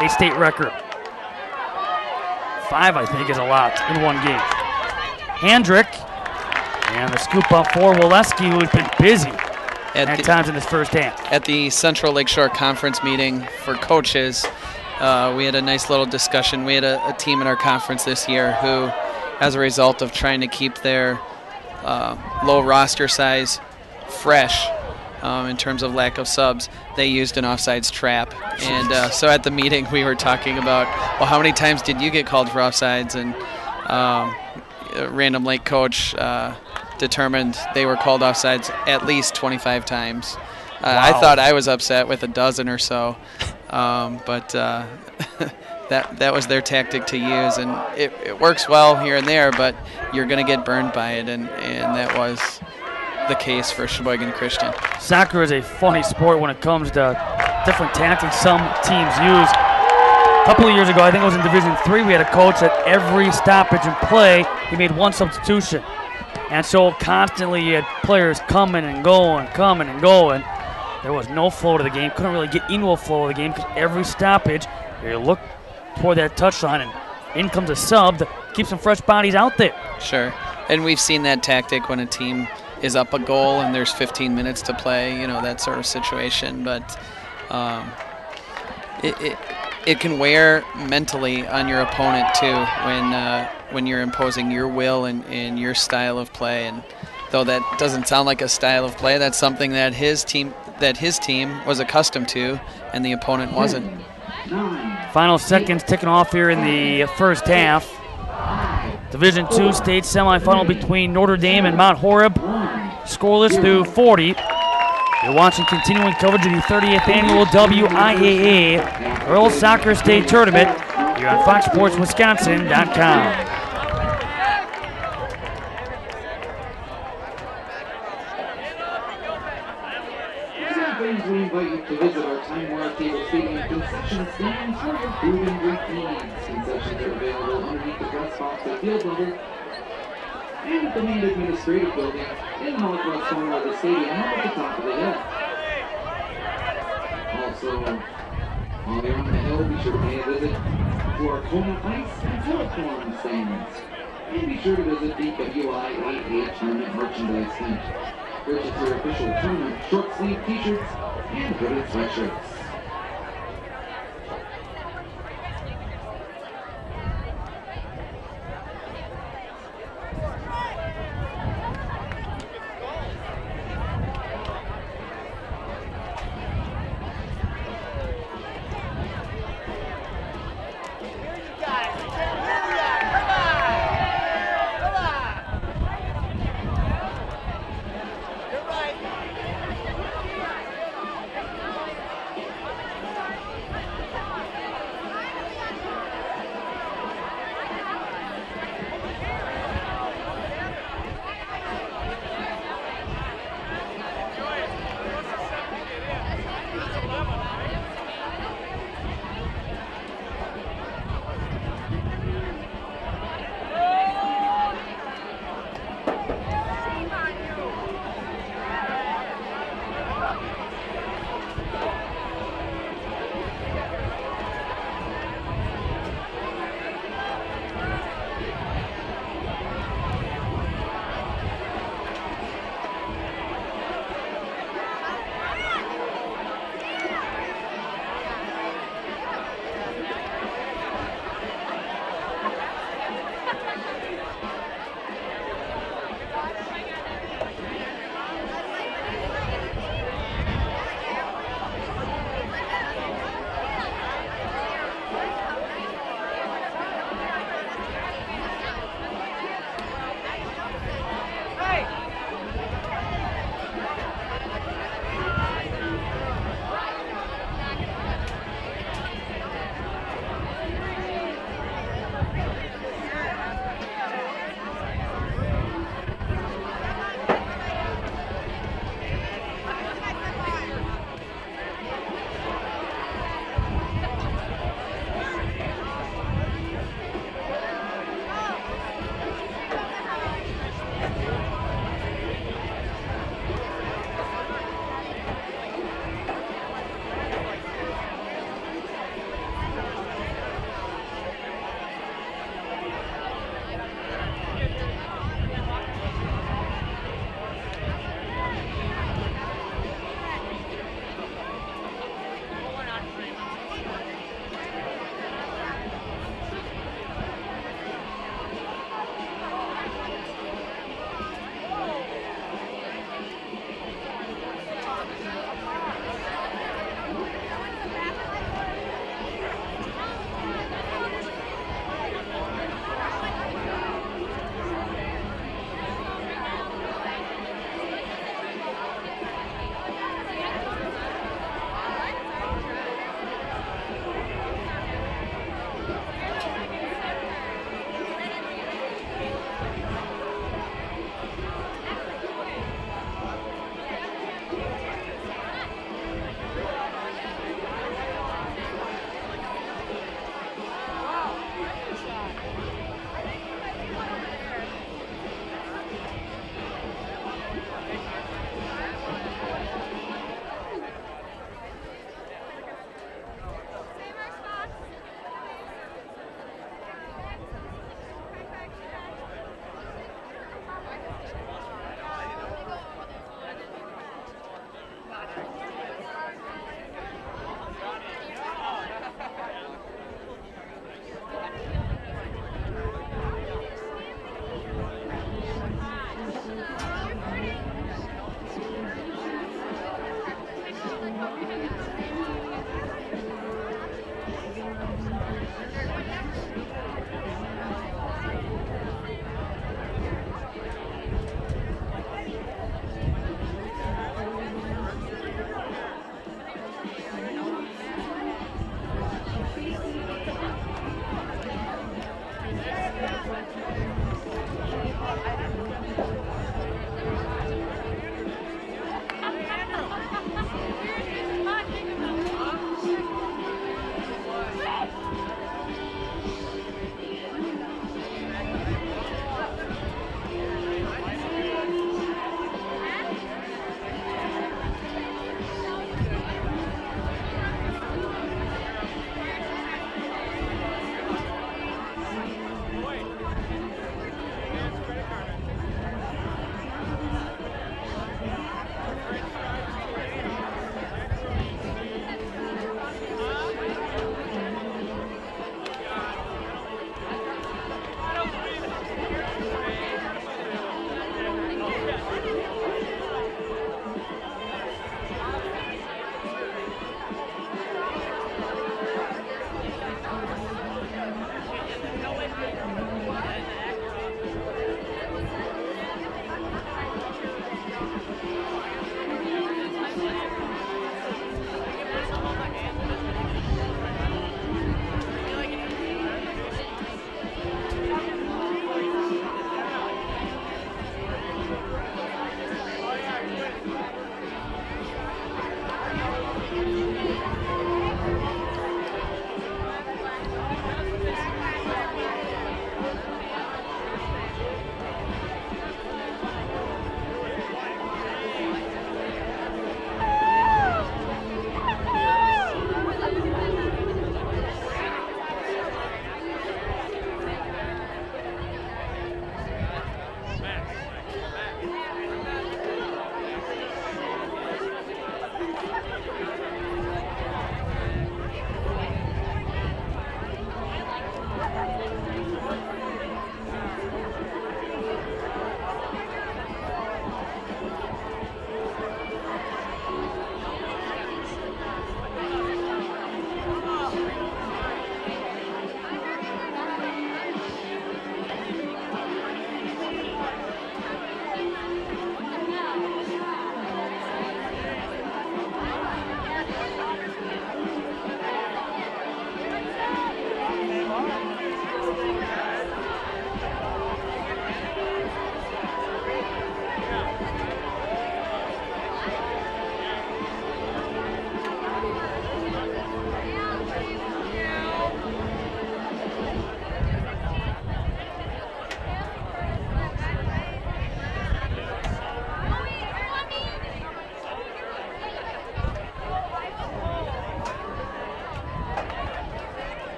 [SPEAKER 2] a state record. 5, I think, is a lot in one game. Handrick, and the scoop up for Waleski, who's been busy at times in this first half.
[SPEAKER 3] At the Central Lakeshore Conference meeting for coaches, we had a nice little discussion. We had a team in our conference this year who, as a result of trying to keep their low roster size fresh in terms of lack of subs, they used an offsides trap. And so at the meeting we were talking about, well, how many times did you get called for offsides? And Random Lake coach determined they were called offsides at least 25 times.
[SPEAKER 2] Wow.
[SPEAKER 3] I thought I was upset with a dozen or so, but that was their tactic to use, and it works well here and there, but you're going to get burned by it, and that was the case for Sheboygan Christian.
[SPEAKER 2] Soccer is a funny sport when it comes to different tactics some teams use. A couple of years ago, I think it was in Division III, we had a coach that every stoppage in play, he made one substitution. And so constantly you had players coming and going. There was no flow to the game. Couldn't really get into a flow of the game because every stoppage, you look toward that touchline and in comes a sub to keep some fresh bodies out there.
[SPEAKER 3] Sure. And we've seen that tactic when a team is up a goal and there's 15 minutes to play, that sort of situation. But it can wear mentally on your opponent too when you're imposing your will and your style of play. And though that doesn't sound like a style of play, that's something that his team was accustomed to, and the opponent wasn't.
[SPEAKER 2] Final seconds ticking off here in the first half. Division II state semifinal between Notre Dame and Mount Horeb. Scoreless through 40. You're watching continuing coverage of the 30th annual WIAA Girls Soccer State Tournament here on FoxSportsWisconsin.com.
[SPEAKER 1] Fans, we invite you to visit our Time Warner Cable Stadium concession stands for your food and drink needs. Concessions are available underneath the press box at field level and at the main administrative building in the northwest corner of the stadium up at the top of the hill. Also, while you're on the hill, be sure to pay a visit to our Kona Ice and Teleform stands. And be sure to visit the WIAA Tournament merchandise tent. Purchase your official tournament short sleeve t-shirts and hooded sweatshirts.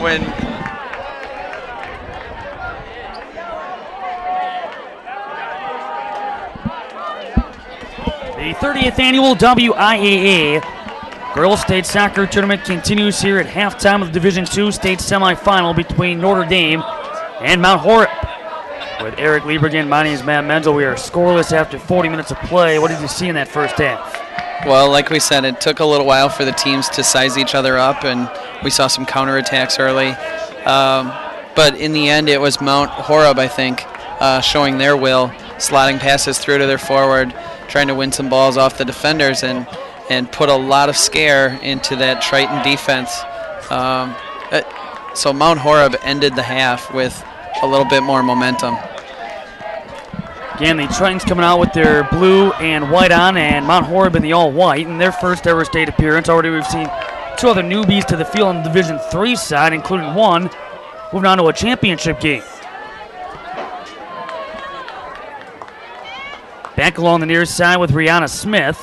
[SPEAKER 3] when
[SPEAKER 2] the 30th annual WIAA Girls State Soccer Tournament continues here at halftime of the Division II state semifinal between Notre Dame and Mount Horeb. With Eric Liebergen, my name is Matt Menzel. We are scoreless after 40 minutes of play. What did you see in that first half?
[SPEAKER 3] Well, like we said, it took a little while for the teams to size each other up, and we saw some counterattacks early. But in the end, it was Mount Horeb, I think, showing their will, slotting passes through to their forward, trying to win some balls off the defenders, and put a lot of scare into that Triton defense. So Mount Horeb ended the half with a little bit more momentum.
[SPEAKER 2] Again, the Tritons coming out with their blue and white on, and Mount Horeb in the all-white in their first ever state appearance. Already we've seen two other newbies to the field on the Division III side, including one moving on to a championship game. Back along the near side with Rihanna Smith.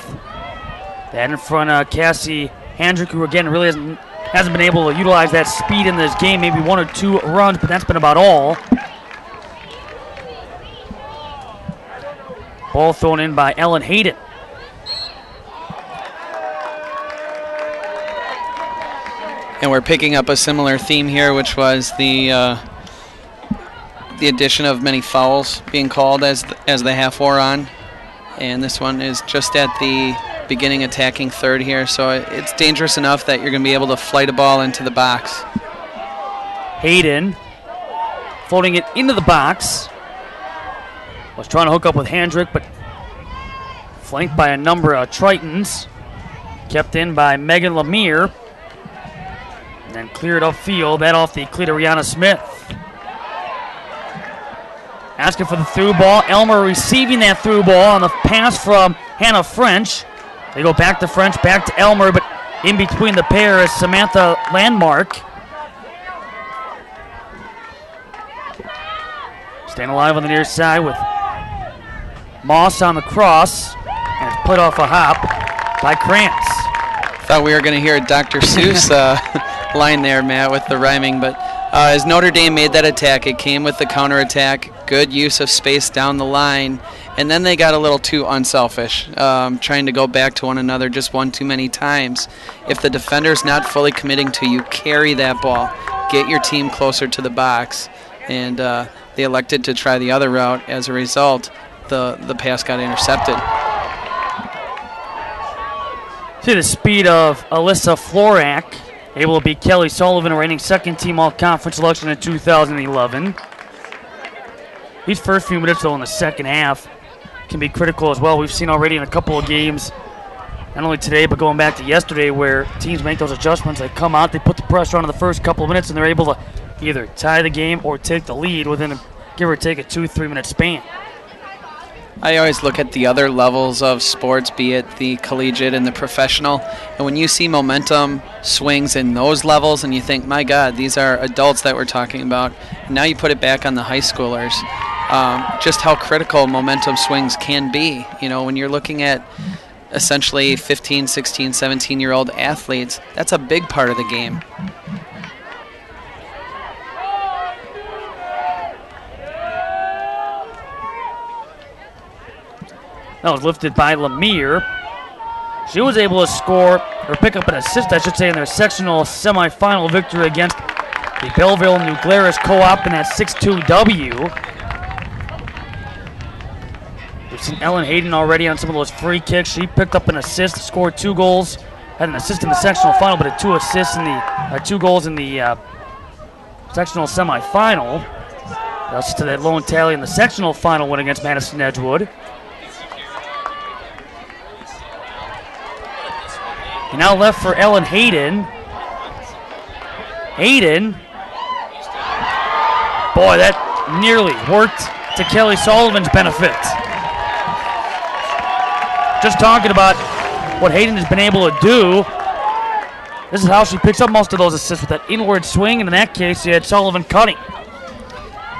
[SPEAKER 2] That in front of Cassie Handrick, who again really hasn't been able to utilize that speed in this game. Maybe one or two runs, but that's been about all. Ball thrown in by Ellen Hayden.
[SPEAKER 3] And we're picking up a similar theme here, which was the addition of many fouls being called as the half wore on. And this one is just at the beginning attacking third here, so it's dangerous enough that you're going to be able to flight a ball into the box.
[SPEAKER 2] Hayden floating it into the box. Was trying to hook up with Handrick, but flanked by a number of Tritons. Kept in by Megan Lemire. And then cleared upfield, that off the cleat of Rihanna Smith. Asking for the through ball. Elmer receiving that through ball on the pass from Hannah French. They go back to French, back to Elmer, but in between the pair is Samantha Landmark. Staying alive on the near side with Moss on the cross. And it's put off a hop by Krantz.
[SPEAKER 3] Thought we were going to hear a Dr. Seuss line there, Matt, with the rhyming, but as Notre Dame made that attack, it came with the counterattack, good use of space down the line, and then they got a little too unselfish, trying to go back to one another just one too many times. If the defender's not fully committing to you, carry that ball, get your team closer to the box, and they elected to try the other route. As a result, the pass got intercepted.
[SPEAKER 2] See the speed of Alyssa Florak, able to beat Kelly Sullivan, reigning second-team all-conference selection in 2011. These first few minutes, though, in the second half can be critical as well. We've seen already in a couple of games, not only today, but going back to yesterday, where teams make those adjustments. They come out, they put the pressure on in the first couple of minutes, and they're able to either tie the game or take the lead within give or take a 2-3 minute span.
[SPEAKER 3] I always look at the other levels of sports, be it the collegiate and the professional, and when you see momentum swings in those levels and you think, my God, these are adults that we're talking about, and now you put it back on the high schoolers, just how critical momentum swings can be. You know, when you're looking at essentially 15, 16, 17-year-old athletes, that's a big part of the game.
[SPEAKER 2] That was lifted by Lemire. She was able to score, or pick up an assist, I should say, in their sectional semifinal victory against the Belleville New Glarus Co-op in that 6-2 W. We've seen Ellen Hayden already on some of those free kicks. She picked up an assist, scored 2 goals, had an assist in the sectional final, but had 2 assists in the 2 goals in the sectional semifinal. That's to that lone tally in the sectional final win against Madison Edgewood. And now left for Ellen Hayden. Hayden. Boy, that nearly worked to Kelly Sullivan's benefit. Just talking about what Hayden has been able to do. This is how she picks up most of those assists, with that inward swing, and in that case, you had Sullivan cutting.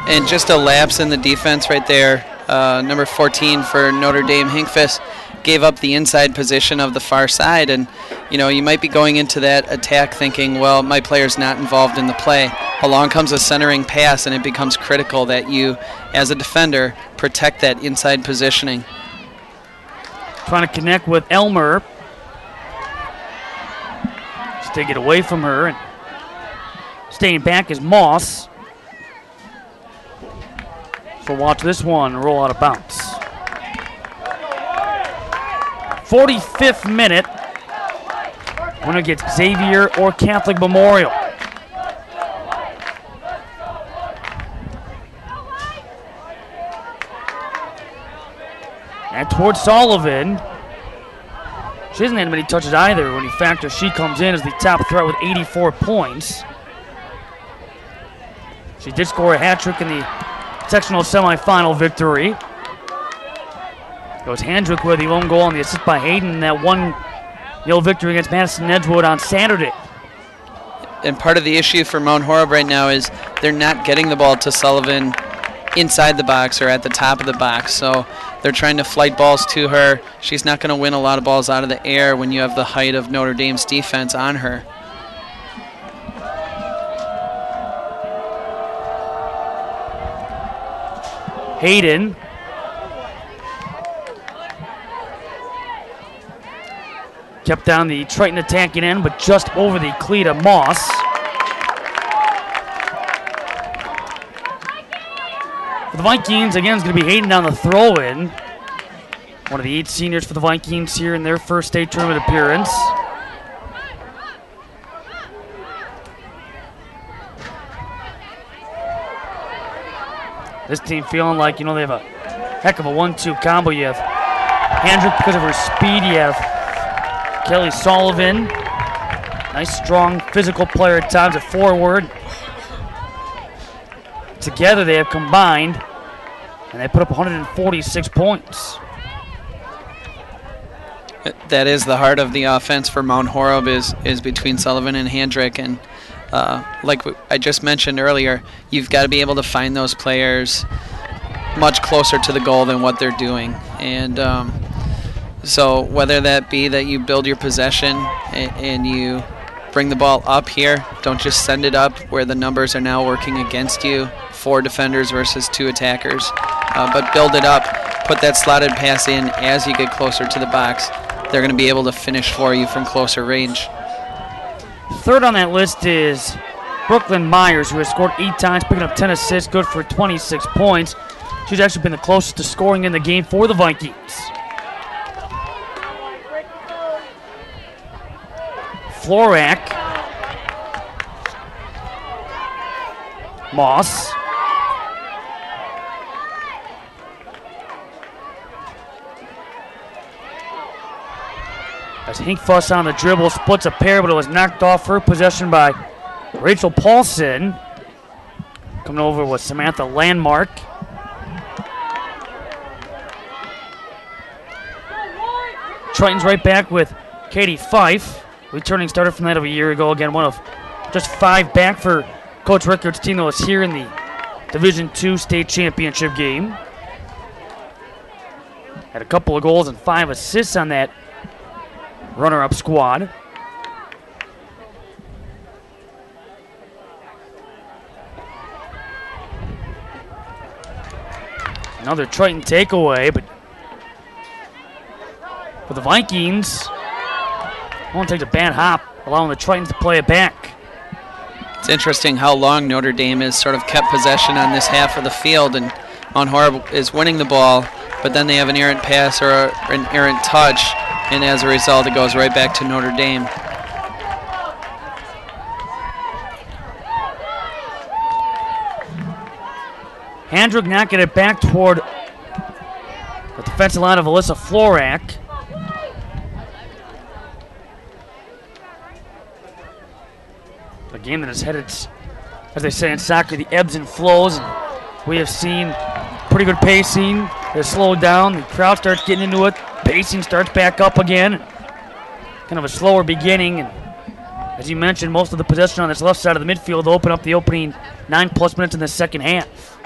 [SPEAKER 3] And just a lapse in the defense right there. Number 14 for Notre Dame, Hinkfist, gave up the inside position of the far side, and you know, you might be going into that attack thinking, well, my player's not involved in the play. Along comes a centering pass, and it becomes critical that you, as a defender, protect that inside positioning.
[SPEAKER 2] Trying to connect with Elmer. Just take it away from her, and staying back is Moss. So watch this one roll out of bounds. 45th minute. Winner gets Xavier or Catholic Memorial. And towards Sullivan. She hasn't had many touches either when you factor she comes in as the top threat with 84 points. She did score a hat trick in the sectional semifinal victory. Goes Handrick with the lone goal on the assist by Hayden in that 1-0 victory against Madison Edgewood on Saturday.
[SPEAKER 3] And part of the issue for Mount Horeb right now is they're not getting the ball to Sullivan inside the box or at the top of the box. So they're trying to flight balls to her. She's not going to win a lot of balls out of the air when you have the height of Notre Dame's defense on her.
[SPEAKER 2] Hayden. Kept down the Triton attacking end, but just over the cleat of Moss. For the Vikings, again, it's going to be Hayden down the throw-in. One of the 8 seniors for the Vikings here in their first state tournament appearance. This team feeling like, they have a heck of a 1-2 combo. You have Hendrick because of her speed. You have Kelly Sullivan. Nice, strong, physical player at times at forward. Together they have combined, and they put up 146 points.
[SPEAKER 3] That is the heart of the offense for Mount Horeb is between Sullivan and Hendrick. And like I just mentioned earlier, you've got to be able to find those players much closer to the goal than what they're doing. And so whether that be that you build your possession and you bring the ball up here, don't just send it up where the numbers are now working against you, 4 defenders versus 2 attackers, but build it up, put that slotted pass in as you get closer to the box. They're going to be able to finish for you from closer range.
[SPEAKER 2] Third on that list is Brooklyn Myers, who has scored 8 times, picking up 10 assists, good for 26 points. She's actually been the closest to scoring in the game for the Vikings. Florak. Moss. As Hinkfuss on the dribble, splits a pair, but it was knocked off her possession by Rachel Paulson. Coming over with Samantha Landmark. Triton's right back with Katie Fife, returning starter from that of a year ago. Again, one of just 5 back for Coach Rickard's team that was here in the Division II state championship game. Had a couple of goals and 5 assists on that runner-up squad. Another Triton takeaway, but for the Vikings, won't take a bad hop, allowing the Tritons to play it back.
[SPEAKER 3] It's interesting how long Notre Dame has sort of kept possession on this half of the field, and Mount Horeb is winning the ball, but then they have an errant pass or an errant touch, and as a result, it goes right back to Notre Dame.
[SPEAKER 2] Handrick knocking it back toward the defensive line of Alyssa Florak. A game that has headed, as they say in soccer, the ebbs and flows. And we have seen pretty good pacing. They're slowed down. The crowd starts getting into it. Pacing starts back up again. Kind of a slower beginning. And as you mentioned, most of the possession on this left side of the midfield to open up the opening 9+ minutes in the second half.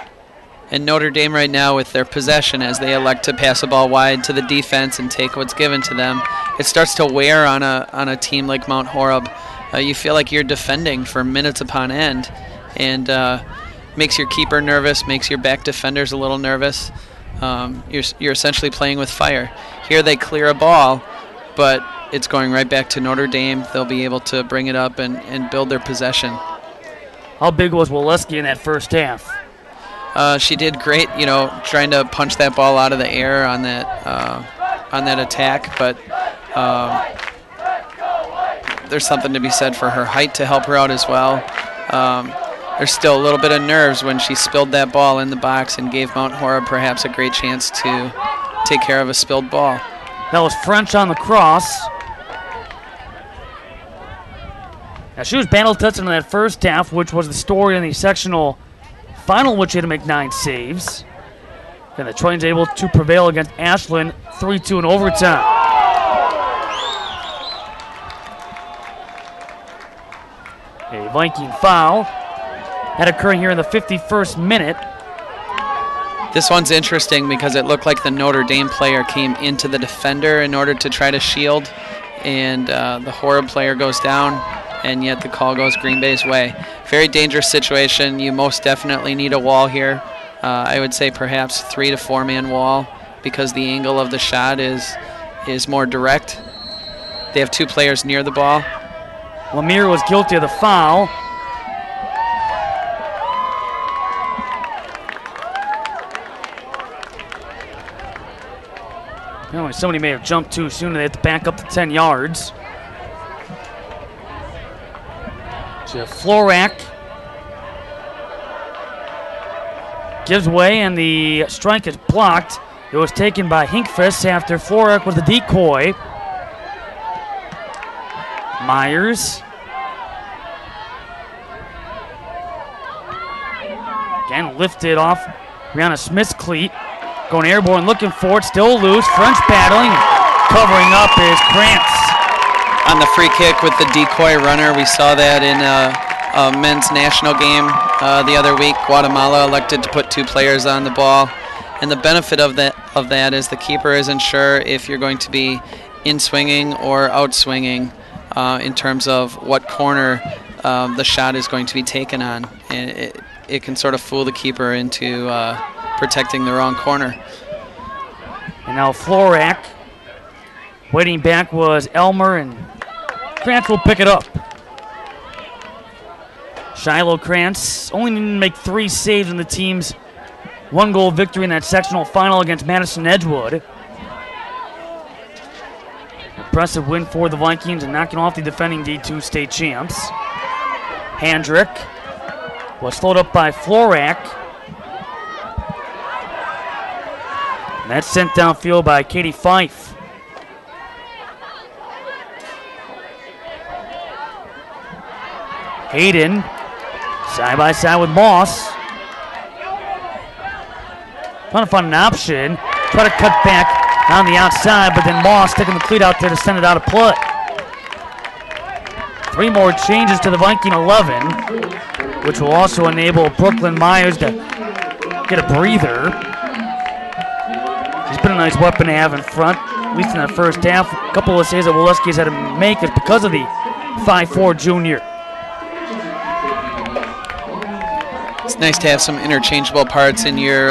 [SPEAKER 3] And Notre Dame right now with their possession, as they elect to pass the ball wide to the defense and take what's given to them, it starts to wear on a team like Mount Horeb. You feel like you're defending for minutes upon end, and makes your keeper nervous, makes your back defenders a little nervous. You're essentially playing with fire. Here they clear a ball, but it's going right back to Notre Dame. They'll be able to bring it up and build their possession.
[SPEAKER 2] How big was Waleski in that first half?
[SPEAKER 3] She did great, trying to punch that ball out of the air on that attack, but there's something to be said for her height to help her out as well. There's still a little bit of nerves when she spilled that ball in the box and gave Mount Horeb perhaps a great chance to take care of a spilled ball.
[SPEAKER 2] That was French on the cross. Now she was battle-tested in that first half, which was the story in the sectional final, which she had to make 9 saves. And the Tritons able to prevail against Ashland 3-2 in overtime. A Viking foul. That occurring here in the 51st minute.
[SPEAKER 3] This one's interesting because it looked like the Notre Dame player came into the defender in order to try to shield, and the Horeb player goes down, and yet the call goes Green Bay's way. Very dangerous situation. You most definitely need a wall here. I would say perhaps 3 to 4 man wall, because the angle of the shot is more direct. They have 2 players near the ball.
[SPEAKER 2] Lemire was guilty of the foul. Well, somebody may have jumped too soon and they have to back up to 10 yards. So Florak gives way and the strike is blocked. It was taken by Hinkfist after Florak with the decoy. Myers. Again lifted off Brianna Smith's cleat. Going airborne, looking for it, still loose. French battling, covering up is Krantz.
[SPEAKER 3] On the free kick with the decoy runner, we saw that in a men's national game the other week. Guatemala elected to put 2 players on the ball. And the benefit of that is the keeper isn't sure if you're going to be in swinging or out swinging in terms of what corner the shot is going to be taken on. And it can sort of fool the keeper into protecting the wrong corner.
[SPEAKER 2] And now Florak. Waiting back was Elmer, and Krantz will pick it up. Shiloh Krantz only needed to make 3 saves in the team's 1-goal victory in that sectional final against Madison Edgewood. Impressive win for the Vikings and knocking off the defending D2 state champs. Handrick was slowed up by Florak. And that's sent downfield by Katie Fife. Hayden, side by side with Moss. Trying to find an option. Try to cut back on the outside, but then Moss sticking the cleat out there to send it out of play. 3 more changes to the Viking 11, which will also enable Brooklyn Myers to get a breather. He's been a nice weapon to have in front, at least in the first half. A couple of saves that Waleski's had to make is because of the 5'4 junior.
[SPEAKER 3] It's nice to have some interchangeable parts in your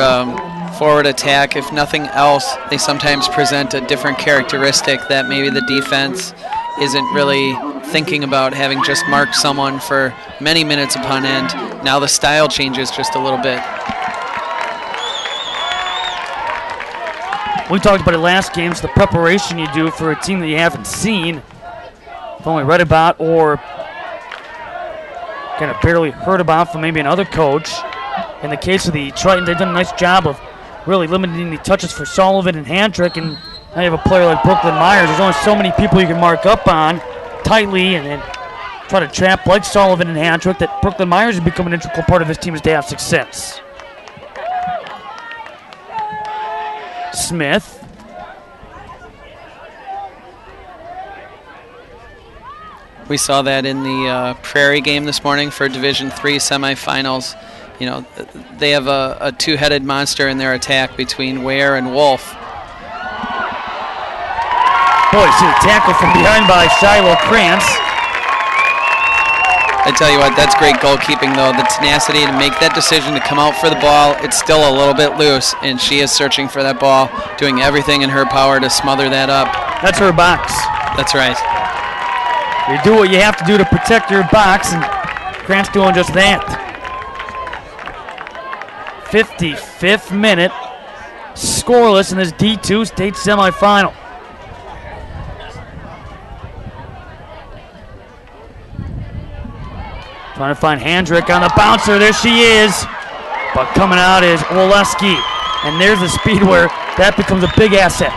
[SPEAKER 3] forward attack. If nothing else, they sometimes present a different characteristic that maybe the defense isn't really thinking about, having just marked someone for many minutes upon end. Now the style changes just a little bit.
[SPEAKER 2] We talked about it last game. It's the preparation you do for a team that you haven't seen, have only read about, or kind of barely heard about from maybe another coach. In the case of the Tritons, they've done a nice job of really limiting the touches for Sullivan and Handrick, and now you have a player like Brooklyn Myers. There's only so many people you can mark up on tightly and then try to trap like Sullivan and Handrick, that Brooklyn Myers has become an integral part of his team to have success. Smith.
[SPEAKER 3] We saw that in the Prairie game this morning for Division III semifinals. You know, they have a 2-headed monster in their attack between Ware and Wolf.
[SPEAKER 2] Boy, see the tackle from behind by Shiloh Krantz.
[SPEAKER 3] I tell you what, that's great goalkeeping, though. The tenacity to make that decision to come out for the ball. It's still a little bit loose, and she is searching for that ball, doing everything in her power to smother that up.
[SPEAKER 2] That's her box.
[SPEAKER 3] That's right.
[SPEAKER 2] You do what you have to do to protect your box, and Krantz doing just that. 55th minute, scoreless in this D2 state semifinal. Trying to find Handrick on the bouncer. There she is. But coming out is Waleski. And there's the speed where that becomes a big asset.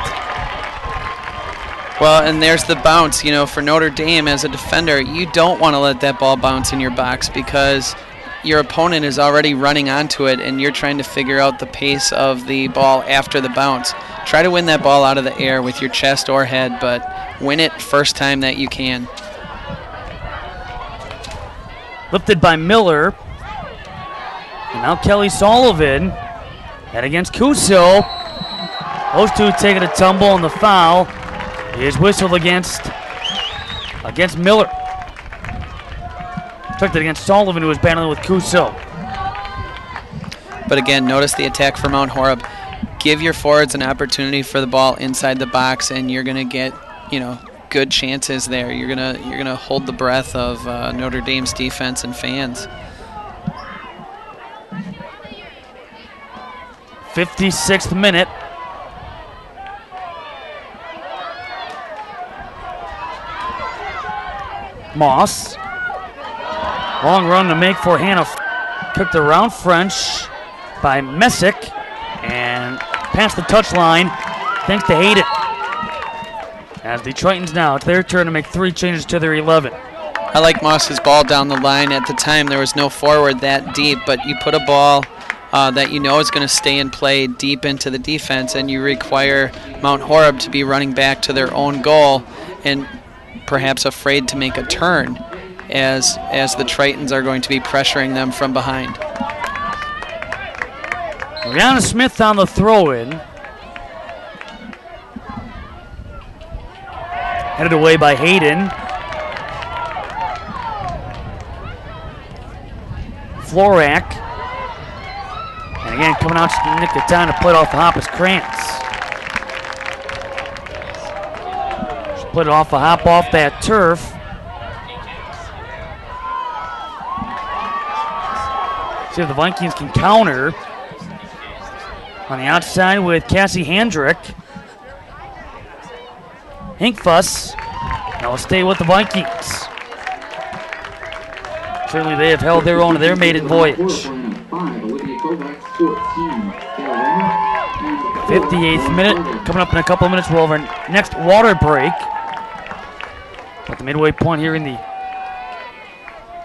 [SPEAKER 3] Well, and there's the bounce. You know, for Notre Dame as a defender, you don't want to let that ball bounce in your box because your opponent is already running onto it and you're trying to figure out the pace of the ball after the bounce. Try to win that ball out of the air with your chest or head, but win it first time that you can.
[SPEAKER 2] Lifted by Miller. And now Kelly Sullivan. And against Cuso. Those two taking a tumble, and the foul is whistled against Miller. Took it against Sullivan, who was battling with Cuso.
[SPEAKER 3] But again, notice the attack for Mount Horeb. Give your forwards an opportunity for the ball inside the box, and you're going to get, you know, good chances there. You're gonna hold the breath of Notre Dame's defense and fans.
[SPEAKER 2] 56th minute. Moss. Long run to make for Hannah. Kicked around French by Messick. And past the touchline thanks to Hayden. As the Tritons now, it's their turn to make 3 changes to their 11.
[SPEAKER 3] I like Moss's ball down the line. At the time, there was no forward that deep, but you put a ball that you know is going to stay in play deep into the defense, and you require Mount Horeb to be running back to their own goal and perhaps afraid to make a turn as the Tritons are going to be pressuring them from behind.
[SPEAKER 2] Rihanna Smith on the throw-in. Headed away by Hayden. Florak. And again, coming out just to nick the time to play it off the hop is Krantz. Just put it off the hop off that turf. See if the Vikings can counter. On the outside with Cassie Handrick. Hinkfuss. Now will stay with the Vikings. Certainly they have held their own in their maiden voyage. 58th minute. Coming up in a couple of minutes. We'll have our next water break. At the midway point here in the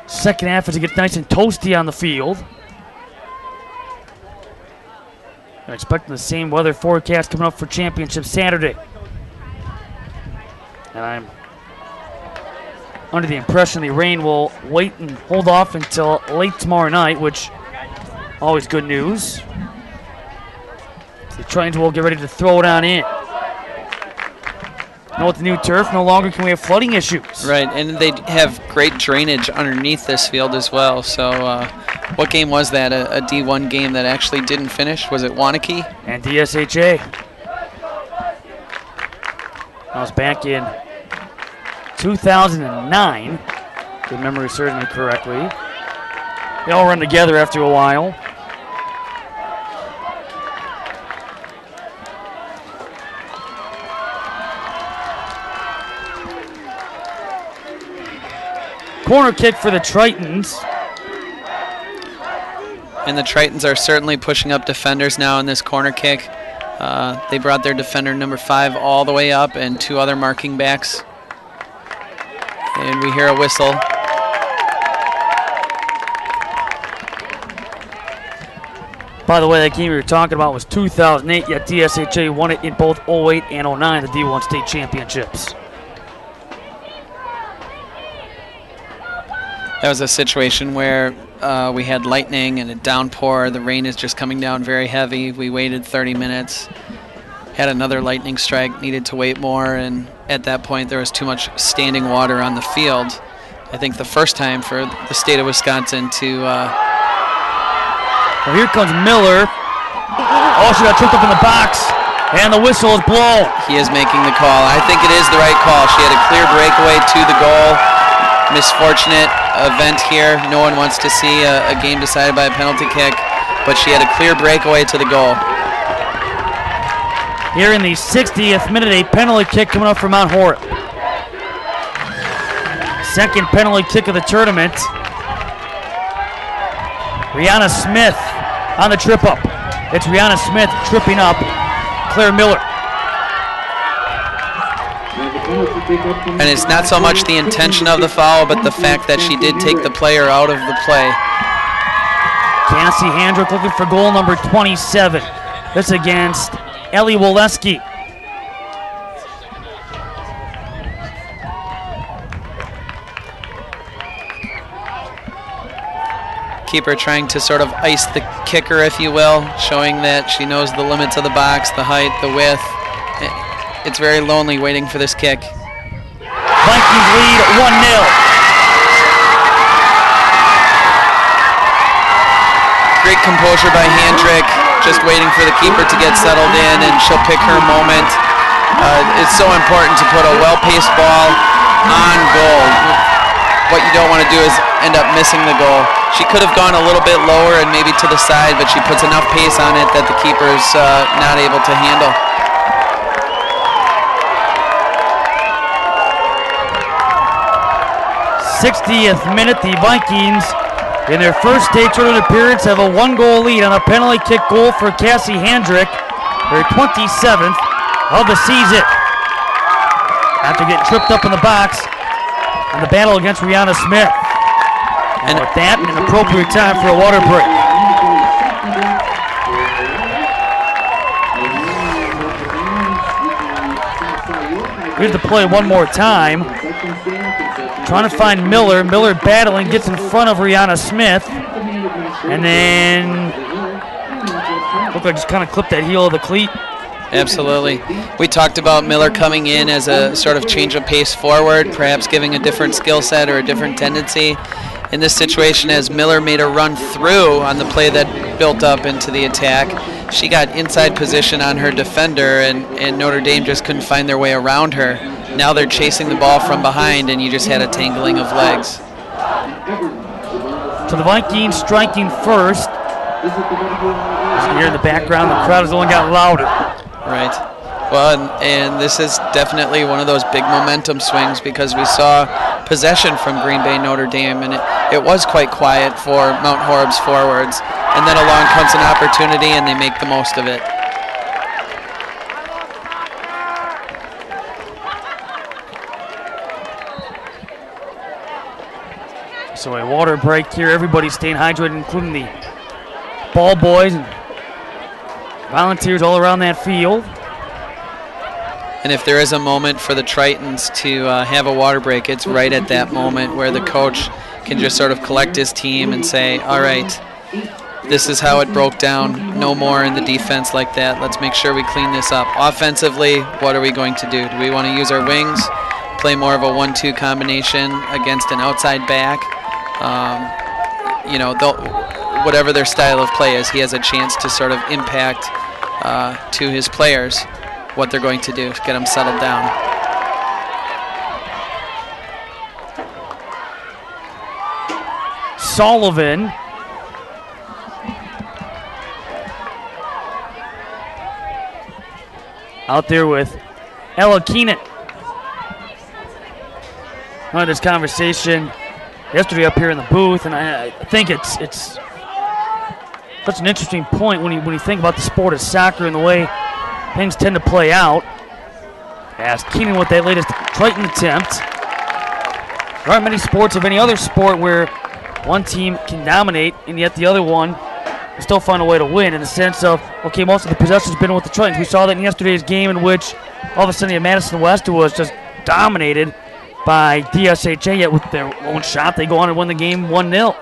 [SPEAKER 2] second half as it gets nice and toasty on the field. I'm expecting the same weather forecast coming up for Championship Saturday. And I'm under the impression the rain will wait and hold off until late tomorrow night, which always good news. The Tritons will get ready to throw it on in. Now with the new turf, no longer can we have flooding issues.
[SPEAKER 3] Right, and they have great drainage underneath this field as well. So what game was that? A D1 game that actually didn't finish? Was it Wanakee?
[SPEAKER 2] And DSHA. That was back in 2009, if memory serves me correctly. They all run together after a while. Corner kick for the Tritons.
[SPEAKER 3] And the Tritons are certainly pushing up defenders now in this corner kick. They brought their defender number 5 all the way up and 2 other marking backs. And we hear a whistle.
[SPEAKER 2] By the way, that game we were talking about was 2008, yet DSHA won it in both 08 and 09, the D1 state championships.
[SPEAKER 3] That was a situation where we had lightning and a downpour. The rain is just coming down very heavy. We waited 30 minutes, had another lightning strike, needed to wait more, and at that point there was too much standing water on the field. I think the first time for the state of Wisconsin to...
[SPEAKER 2] Well, here comes Miller. Oh, she got tripped up in the box, and the whistle is blown.
[SPEAKER 3] He is making the call. I think it is the right call. She had a clear breakaway to the goal. Misfortunate event here. No one wants to see a game decided by a penalty kick, but she had a clear breakaway to the goal.
[SPEAKER 2] Here in the 60th minute, a penalty kick coming up from Mount Horeb. Second penalty kick of the tournament. Rihanna Smith on the trip up. It's Rihanna Smith tripping up Claire Miller.
[SPEAKER 3] And it's not so much the intention of the foul, but the fact that she did take the player out of the play.
[SPEAKER 2] Cassie Handrick looking for goal number 27. This against Ellie Woleski.
[SPEAKER 3] Keeper trying to sort of ice the kicker, if you will, showing that she knows the limits of the box, the height, the width. It's very lonely waiting for this kick.
[SPEAKER 2] Vikings lead 1-0.
[SPEAKER 3] Great composure by Handrick, just waiting for the keeper to get settled in, and she'll pick her moment. It's so important to put a well-paced ball on goal. What you don't want to do is end up missing the goal. She could have gone a little bit lower and maybe to the side, but she puts enough pace on it that the keeper's not able to handle.
[SPEAKER 2] 60th minute, the Vikings, in their first state tournament appearance, have a 1-goal lead on a penalty kick goal for Cassie Hendrick, her 27th of the season. After getting tripped up in the box in the battle against Rihanna Smith. And with that, an appropriate time for a water break. Here's the play one more time. Trying to find Miller. Miller battling, gets in front of Rihanna Smith. And then, looked like just kind of clipped that heel of the cleat.
[SPEAKER 3] Absolutely. We talked about Miller coming in as a sort of change of pace forward, perhaps giving a different skill set or a different tendency. In this situation, as Miller made a run through on the play that built up into the attack, she got inside position on her defender, and Notre Dame just couldn't find their way around her. Now they're chasing the ball from behind, and you just had a tangling of legs.
[SPEAKER 2] So the Vikings striking first. As you hear in the background, the crowd has only got louder.
[SPEAKER 3] Right. Well, and this is definitely one of those big momentum swings, because we saw possession from Green Bay Notre Dame, and it was quite quiet for Mount Horeb's forwards. And then along comes an opportunity, and they make the most of it.
[SPEAKER 2] So a water break here. Everybody's staying hydrated, including the ball boys and volunteers all around that field.
[SPEAKER 3] And if there is a moment for the Tritons to have a water break, it's right at that moment where the coach can just sort of collect his team and say, all right, this is how it broke down. No more in the defense like that. Let's make sure we clean this up. Offensively, what are we going to do? Do we want to use our wings, play more of a 1-2 combination against an outside back? You know, whatever their style of play is, he has a chance to sort of impact to his players what they're going to do, get them settled down.
[SPEAKER 2] Sullivan. Out there with Ella Keenan. I had this conversation yesterday up here in the booth, and I think it's such an interesting point when you think about the sport of soccer and the way things tend to play out. As Keenan with that latest Triton attempt. There aren't many sports of any other sport where one team can dominate and yet the other one will still find a way to win, in the sense of, okay, most of the possession's been with the Tritons. We saw that in yesterday's game, in which all of a sudden Madison West was just dominated by DSHA, yet with their own shot they go on and win the game 1-0.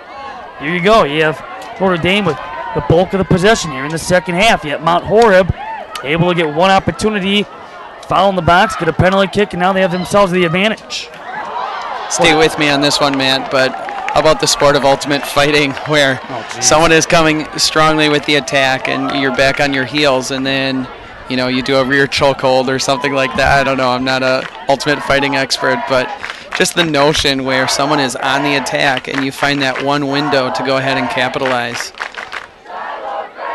[SPEAKER 2] Here you go. You have Notre Dame with the bulk of the possession here in the second half, yet Mount Horeb able to get one opportunity, foul in the box, get a penalty kick, and now they have themselves the advantage.
[SPEAKER 3] Stay with me on this one, Matt, but how about the sport of ultimate fighting, where someone is coming strongly with the attack and you're back on your heels, and then you do a rear chokehold or something like that. I don't know, I'm not a ultimate fighting expert, but just the notion where someone is on the attack and you find that one window to go ahead and capitalize.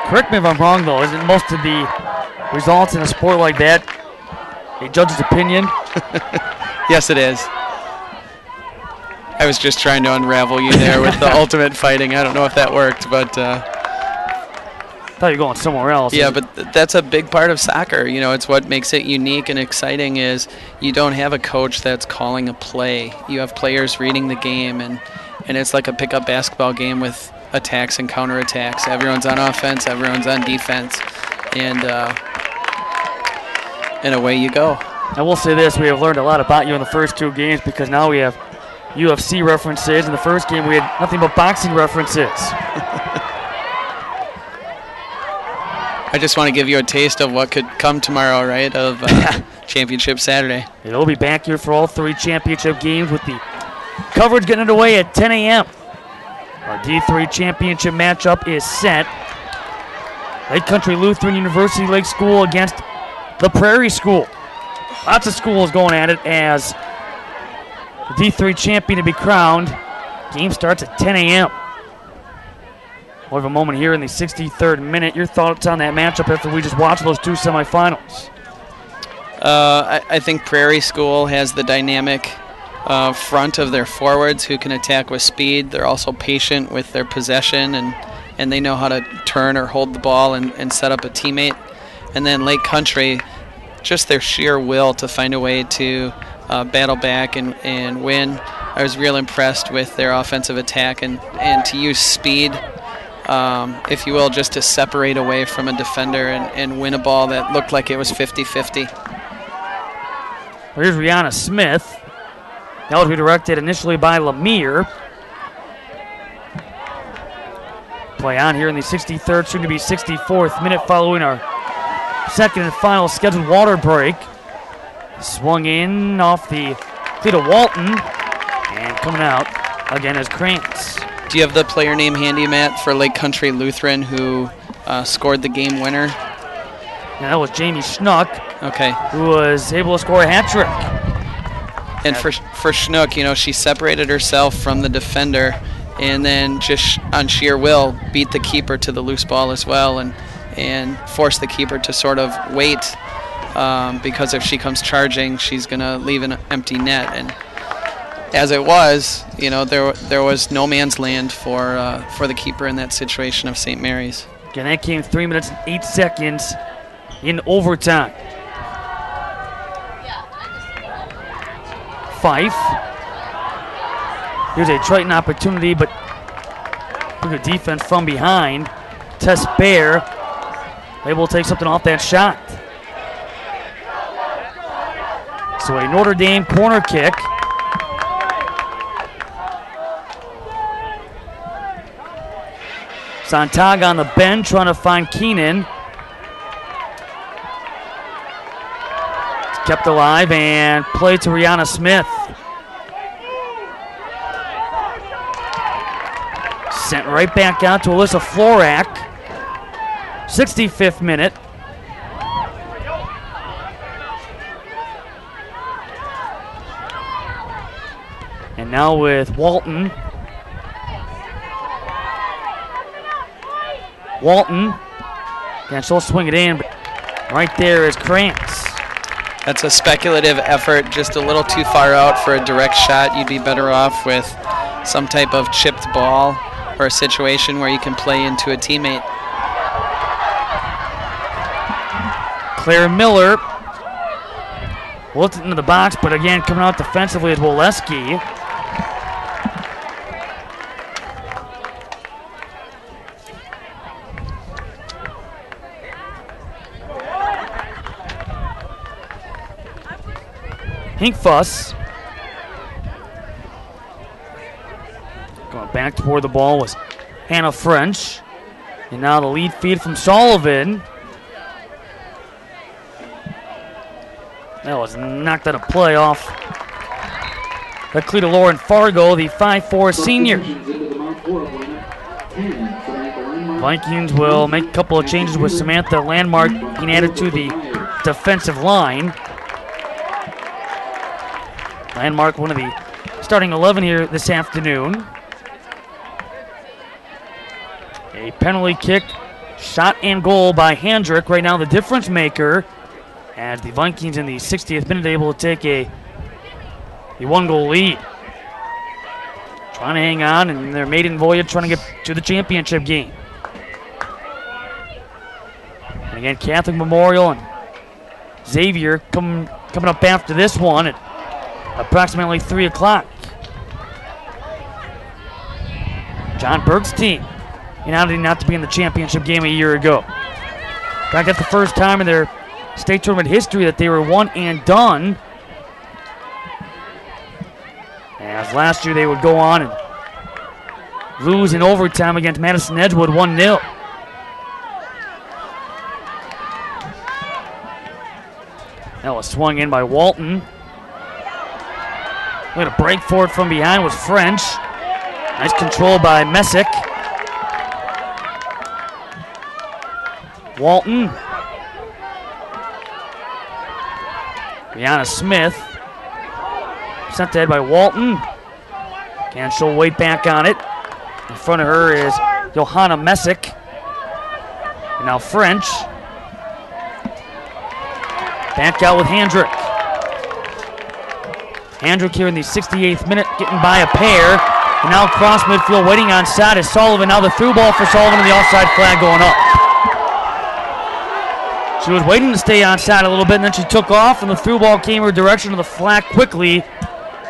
[SPEAKER 2] Correct me if I'm wrong, though. Isn't most of the results in a sport like that a judge's opinion?
[SPEAKER 3] Yes, it is. I was just trying to unravel you there with the ultimate fighting. I don't know if that worked, but
[SPEAKER 2] I thought you were going somewhere else.
[SPEAKER 3] Yeah, but that's a big part of soccer. It's what makes it unique and exciting, is you don't have a coach that's calling a play. You have players reading the game, and it's like a pickup basketball game with attacks and counterattacks. Everyone's on offense, everyone's on defense, and away you go.
[SPEAKER 2] I will say this, we have learned a lot about you in the first two games, because now we have UFC references. In the first game, we had nothing but boxing references.
[SPEAKER 3] I just want to give you a taste of what could come tomorrow, right, of Championship Saturday.
[SPEAKER 2] We'll be back here for all three championship games, with the coverage getting underway at 10 a.m. Our D3 championship matchup is set. Lake Country Lutheran University Lake School against the Prairie School. Lots of schools going at it as the D3 champion to be crowned. Game starts at 10 a.m. We'll have a moment here in the 63rd minute. Your thoughts on that matchup after we just watched those two semifinals?
[SPEAKER 3] I think Prairie School has the dynamic front of their forwards who can attack with speed. They're also patient with their possession, and they know how to turn or hold the ball and set up a teammate. And then Lake Country, just their sheer will to find a way to battle back and win. I was real impressed with their offensive attack and to use speed, if you will, just to separate away from a defender and win a ball that looked like it was 50-50.
[SPEAKER 2] Here's Rihanna Smith. That was redirected initially by Lemire. Play on here in the 63rd, soon to be 64th minute following our second and final scheduled water break. Swung in off the cleat of Walton, and coming out again as Krantz.
[SPEAKER 3] Do you have the player name handy, Matt, for Lake Country Lutheran who scored the game winner?
[SPEAKER 2] And that was Jamie Schnuck,
[SPEAKER 3] okay,
[SPEAKER 2] who was able to score a hat trick.
[SPEAKER 3] And for Schnuck, you know, she separated herself from the defender and then just on sheer will beat the keeper to the loose ball as well and force the keeper to sort of wait because if she comes charging, she's going to leave an empty net. And as it was, you know, there was no man's land for the keeper in that situation of St. Mary's.
[SPEAKER 2] Again, that came 3 minutes and 8 seconds in overtime. Fife. Here's a Triton opportunity, but good defense from behind. Tess Bear able to take something off that shot. So a Notre Dame corner kick. Sontag on the bench trying to find Keenan. Kept alive and played to Rihanna Smith. Sent right back out to Alyssa Florak. 65th minute. And now with Walton. Again, she'll swing it in, but right there is Krantz.
[SPEAKER 3] That's a speculative effort, just a little too far out for a direct shot. You'd be better off with some type of chipped ball or a situation where you can play into a teammate.
[SPEAKER 2] Claire Miller looked into the box, but again, coming out defensively is Woleski. Hinkfuss. Going back toward the ball was Hannah French. And now the lead feed from Sullivan. That was knocked out of play off the cleat of Lauren Fargo, the 5'4 senior. Vikings will make a couple of changes with Samantha Landmark being added to the defensive line. Landmark, one of the starting 11 here this afternoon. A penalty kick, shot and goal by Handrick. Right now the difference maker as the Vikings in the 60th minute able to take a one-goal lead. Trying to hang on in their maiden voyage, trying to get to the championship game. And again, Catholic Memorial and Xavier coming up after this one at approximately 3 o'clock. John Burke's team, not to be in the championship game a year ago. In fact, that's the first time in their state tournament history that they were one and done. As last year they would go on and lose in overtime against Madison Edgewood 1-0. That was swung in by Walton. Going to break for it from behind was French. Nice control by Messick. Walton. Rihanna Smith. Sent ahead by Walton. And she'll wait back on it. In front of her is Johanna Messick. And now French. Back out with Handrick. Handrick here in the 68th minute, getting by a pair. And now cross midfield, waiting on side is Sullivan. Now the through ball for Sullivan and the offside flag going up. She was waiting to stay on side a little bit, and then she took off, and the through ball came her direction to the flag quickly.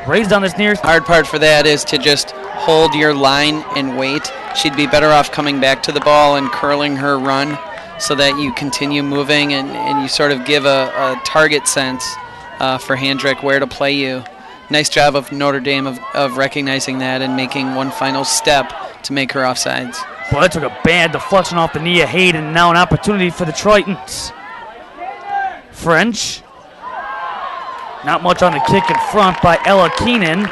[SPEAKER 2] Raised on this near.
[SPEAKER 3] Hard part for that is to just hold your line and wait. She'd be better off coming back to the ball and curling her run so that you continue moving and you sort of give a target sense for Handrick where to play you. Nice job of Notre Dame of recognizing that and making one final step to make her offsides.
[SPEAKER 2] Well, that took a bad deflection off the knee of Hayden. Now an opportunity for the Tritons. French. Not much on the kick in front by Ella Keenan.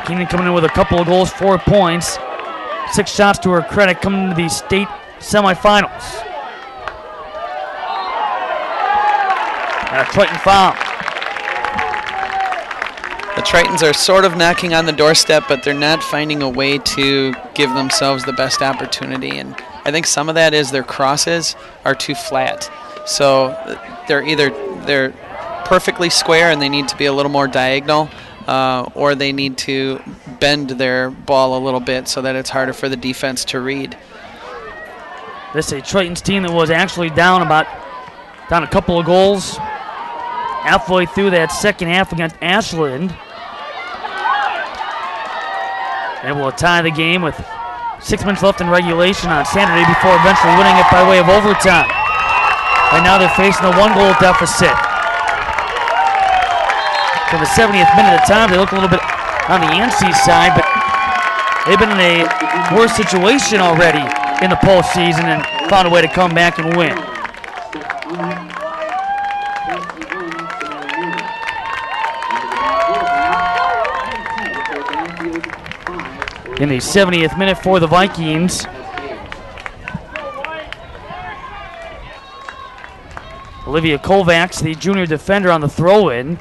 [SPEAKER 2] Keenan coming in with a couple of goals, 4 points. 6 shots to her credit coming into the state semifinals. And a Triton foul.
[SPEAKER 3] The Tritons are sort of knocking on the doorstep, but they're not finding a way to give themselves the best opportunity. And I think some of that is their crosses are too flat. So they're perfectly square and they need to be a little more diagonal, or they need to bend their ball a little bit so that it's harder for the defense to read.
[SPEAKER 2] This is a Tritons team that was actually down a couple of goals halfway through that second half against Ashland. Able to tie the game with 6 minutes left in regulation on Saturday before eventually winning it by way of overtime. Right now they're facing a 1-goal deficit. For the 70th minute of time, they look a little bit on the NC side, but they've been in a worse situation already in the postseason and found a way to come back and win. In the 70th minute for the Vikings. Olivia Kovacs, the junior defender, on the throw-in.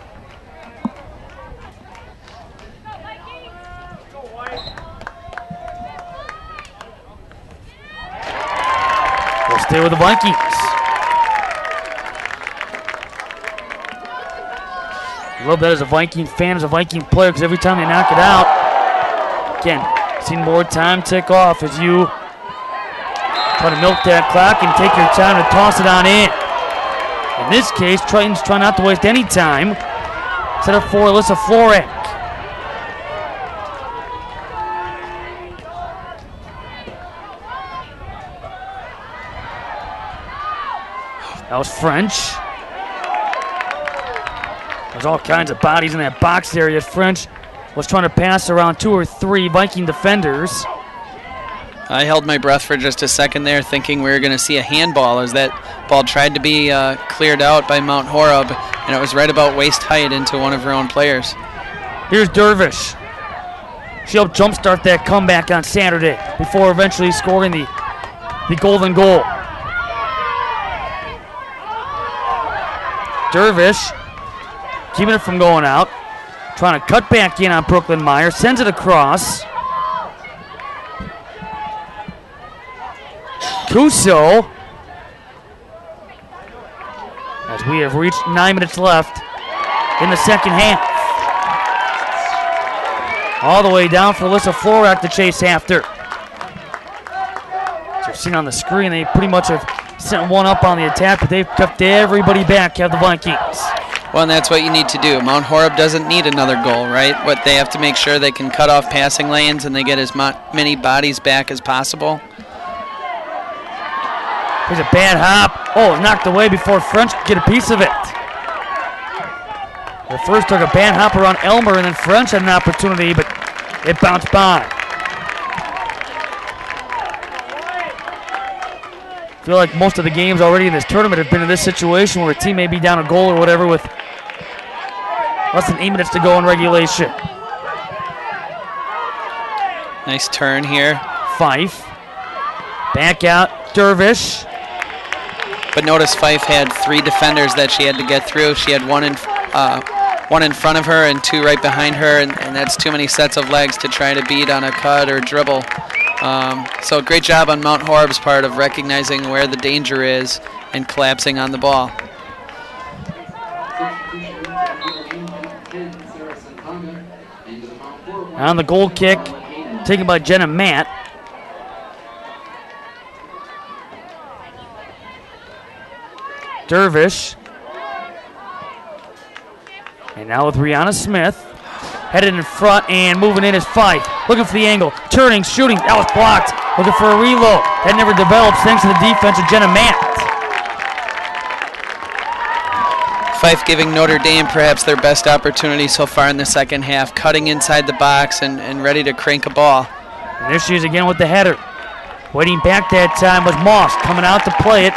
[SPEAKER 2] We'll stay with the Vikings. Love that as a Viking fan, as a Viking player, because every time they knock it out, again, seen more time tick off as you try to milk that clock and take your time to toss it on in. In this case, Tritons try not to waste any time. Set up for Alyssa Florak. That was French. There's all kinds of bodies in that box area. French was trying to pass around 2 or 3 Viking defenders.
[SPEAKER 3] I held my breath for just a second there, thinking we were going to see a handball as that ball tried to be cleared out by Mount Horeb, and it was right about waist height into one of her own players.
[SPEAKER 2] Here's Dervish. She helped jumpstart that comeback on Saturday before eventually scoring the golden goal. Dervish keeping it from going out. Trying to cut back in on Brooklyn Meyer. Sends it across. Cuso. As we have reached 9 minutes left in the second half. All the way down for Alyssa Florak to chase after. So you've seen on the screen, they pretty much have sent one up on the attack, but they've kept everybody back, have the Vikings.
[SPEAKER 3] Well, and that's what you need to do. Mount Horeb doesn't need another goal, right? What they have to make sure they can cut off passing lanes and they get as many bodies back as possible.
[SPEAKER 2] There's a bad hop. Oh, knocked away before French could get a piece of it. They first took a bad hop around Elmer, and then French had an opportunity, but it bounced by. I feel like most of the games already in this tournament have been in this situation where a team may be down a goal or whatever with less than 8 minutes to go in regulation.
[SPEAKER 3] Nice turn here.
[SPEAKER 2] Fife. Back out, Dervish.
[SPEAKER 3] But notice Fife had 3 defenders that she had to get through. She had one in front of her and 2 right behind her, and that's too many sets of legs to try to beat on a cut or dribble. So great job on Mount Horeb's part of recognizing where the danger is and collapsing on the ball.
[SPEAKER 2] On the goal kick, taken by Jenna Matt. Dervish. And now with Rihanna Smith. Headed in front and moving in is Fife. Looking for the angle. Turning, shooting. That was blocked. Looking for a reload. That never develops thanks to the defense of Jenna Matt.
[SPEAKER 3] Fife giving Notre Dame perhaps their best opportunity so far in the second half. Cutting inside the box and ready to crank a ball.
[SPEAKER 2] And there she is again with the header. Waiting back that time was Moss. Coming out to play it.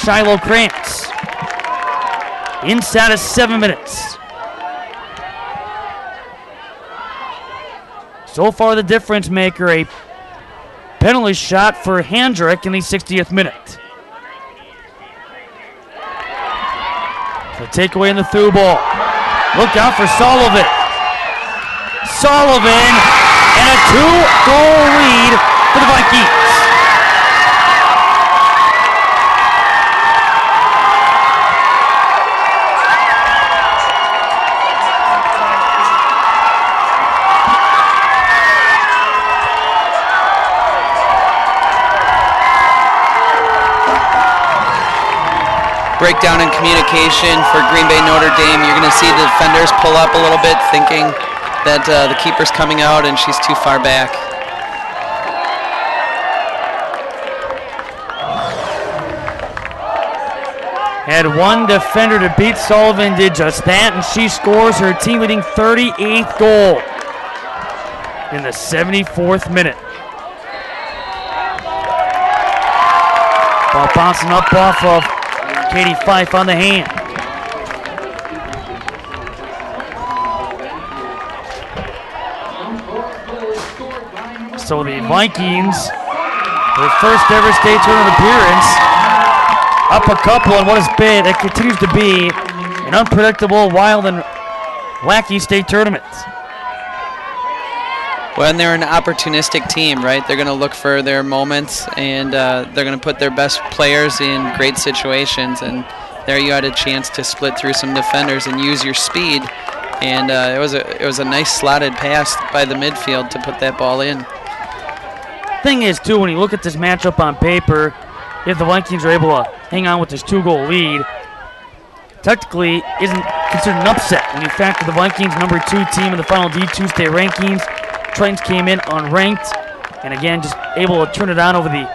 [SPEAKER 2] Shiloh Krantz. Inside of 7 minutes. So far the difference maker, a penalty shot for Handrick in the 60th minute. The takeaway in the through ball. Look out for Sullivan. Sullivan and a 2-goal lead for the Vikings.
[SPEAKER 3] Breakdown in communication for Green Bay Notre Dame. You're going to see the defenders pull up a little bit, thinking that the keeper's coming out and she's too far back.
[SPEAKER 2] Had one defender to beat. Sullivan did just that, and she scores her team-leading 38th goal in the 74th minute. Ball bouncing up off of Katie Fife on the hand. So the Vikings, their first ever state tournament appearance, up a couple in what has been, it continues to be an unpredictable, wild, and wacky state tournament.
[SPEAKER 3] When they're an opportunistic team, right? They're going to look for their moments, and they're going to put their best players in great situations. And there you had a chance to split through some defenders and use your speed. And it was a nice slotted pass by the midfield to put that ball in.
[SPEAKER 2] Thing is, too, when you look at this matchup on paper, if the Vikings are able to hang on with this 2-goal lead, technically isn't considered an upset when you factor the Vikings' number 2 team in the final D2 state rankings. Trent's came in unranked, and again, just able to turn it on over the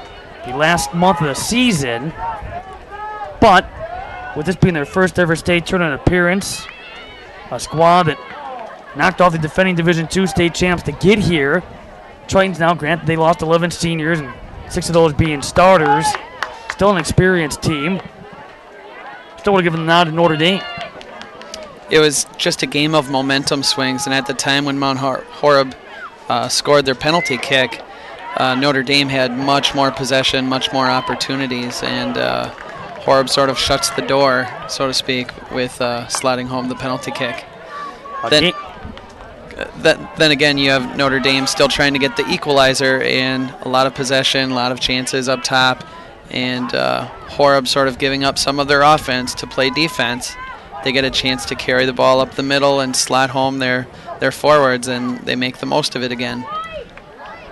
[SPEAKER 2] last month of the season. But with this being their first ever state tournament appearance, a squad that knocked off the defending Division II state champs to get here. Triton's now, granted, they lost 11 seniors, and 6 of those being starters. Still an experienced team. Still would have given the nod to Notre Dame.
[SPEAKER 3] It was just a game of momentum swings, and at the time when Mount Horeb scored their penalty kick, Notre Dame had much more possession, much more opportunities, and Horeb sort of shuts the door, so to speak, with sliding home the penalty kick. Then again, you have Notre Dame still trying to get the equalizer, and a lot of possession, a lot of chances up top, and Horeb sort of giving up some of their offense to play defense. They get a chance to carry the ball up the middle and slot home their forwards, and they make the most of it again.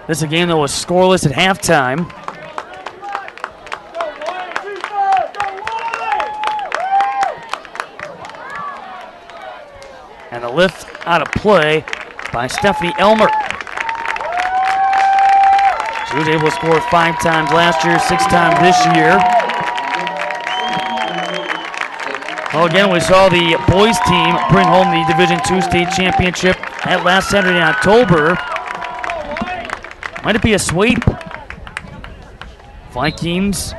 [SPEAKER 2] This is a game that was scoreless at halftime. And the lift out of play by Stephanie Elmer. She was able to score 5 times last year, 6 times this year. Well, again, we saw the boys team bring home the Division II state championship at last Saturday in October. Might it be a sweep? Vikings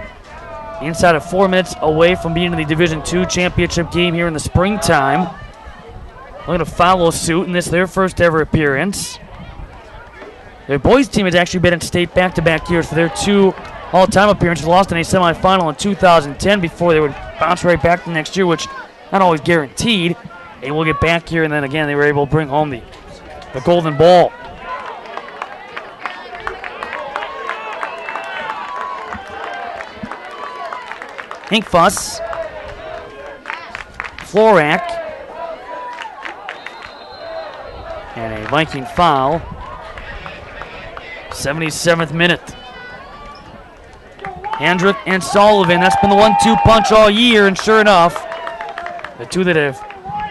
[SPEAKER 2] inside of 4 minutes away from being in the Division II championship game here in the springtime. Looking to follow suit in this their first ever appearance. Their boys team has actually been in state back-to-back years for their 2 all-time appearances. Lost in a semifinal in 2010 before they would bounce right back the next year, which not always guaranteed. They will get back here, and then again they were able to bring home the golden ball. Hinkfuss Florak. And a Viking foul. 77th minute. Hendrick and Sullivan, that's been the 1-2 punch all year, and sure enough, the two that have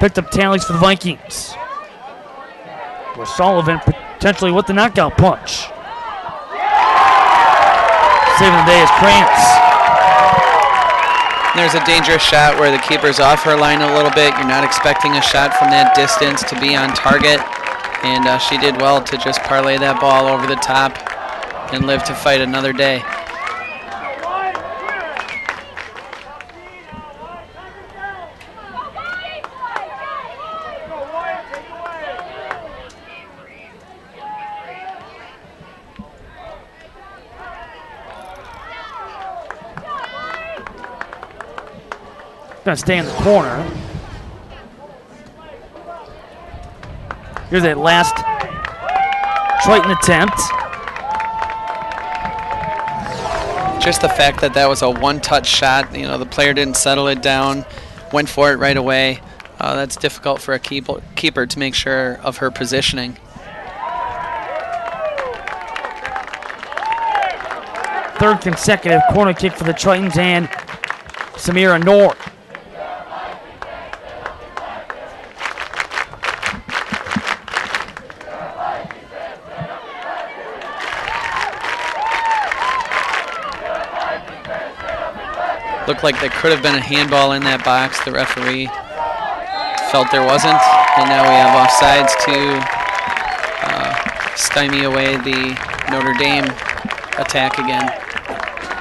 [SPEAKER 2] picked up tallies for the Vikings. Where Sullivan potentially with the knockout punch. Saving the day is Krantz.
[SPEAKER 3] There's a dangerous shot where the keeper's off her line a little bit. You're not expecting a shot from that distance to be on target. And she did well to just parlay that ball over the top and live to fight another day.
[SPEAKER 2] Going to stay in the corner. Here's that last Triton attempt.
[SPEAKER 3] Just the fact that that was a one-touch shot, you know, the player didn't settle it down, went for it right away. That's difficult for a keeper to make sure of her positioning.
[SPEAKER 2] Third consecutive corner kick for the Tritons and Samira Nord.
[SPEAKER 3] Looked like there could have been a handball in that box. The referee felt there wasn't, and now we have offsides to stymie away the Notre Dame attack again.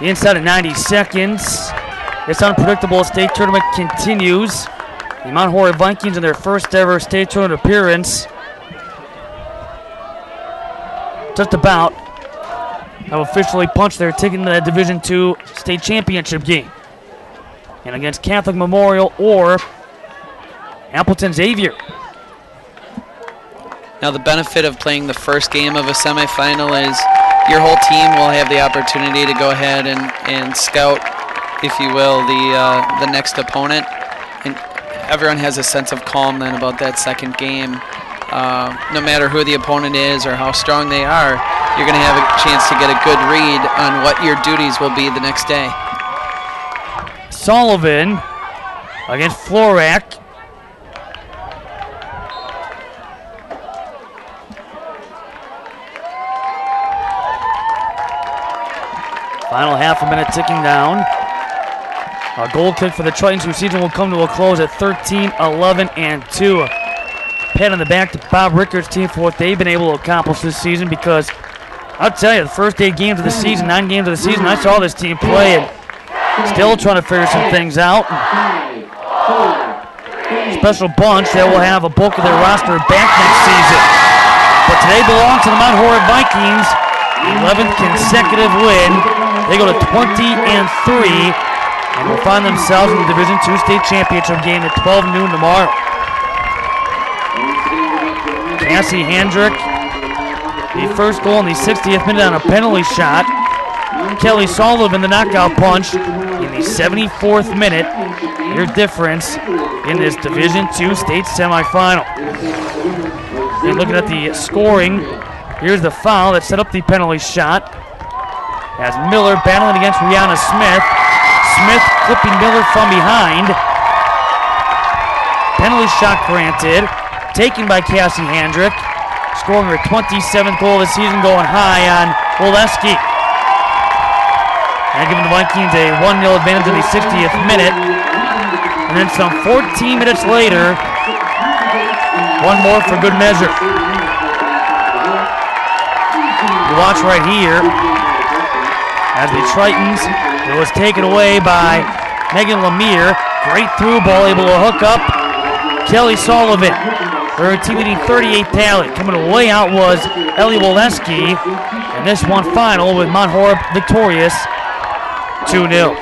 [SPEAKER 2] The inside of 90 seconds. This unpredictable state tournament continues. The Mount Horeb Vikings in their first ever state tournament appearance just about have officially punched their ticket into that Division II state championship game. And against Catholic Memorial or Appleton Xavier.
[SPEAKER 3] Now the benefit of playing the first game of a semifinal is your whole team will have the opportunity to go ahead and scout, if you will, the next opponent. And everyone has a sense of calm then about that second game. No matter who the opponent is or how strong they are, you're going to have a chance to get a good read on what your duties will be the next day.
[SPEAKER 2] Sullivan against Florak. Final half a minute ticking down. A goal kick for the Tritons, whose season will come to a close at 13-11-2. A pat on the back to Bob Rickard's team for what they've been able to accomplish this season, because I'll tell you, the first 8 games of the season, 9 games of the season, I saw this team play and still trying to figure some things out. Special bunch that will have a bulk of their roster back next season. But today belongs to the Mount Horeb Vikings. 11th consecutive win. They go to 20-3 and will find themselves in the Division II state championship game at 12 noon tomorrow. Cassie Hendrick, the first goal in the 60th minute on a penalty shot. Kelly Sullivan, the knockout punch in the 74th minute. Your difference in this Division II state semifinal. And looking at the scoring, here's the foul that set up the penalty shot. As Miller battling against Rihanna Smith. Smith clipping Miller from behind. Penalty shot granted. Taken by Cassie Hendrick. Scoring her 27th goal of the season, going high on Woleski. And giving the Vikings a 1-0 advantage in the 60th minute. And then some 14 minutes later, one more for good measure. You watch right here as the Tritons, it was taken away by Megan Lemire. Great through ball, able to hook up Kelly Sullivan. Her team leading 38 tally. Coming away out was Ellie Woleski. And this one final with Mount Horeb victorious 2-0.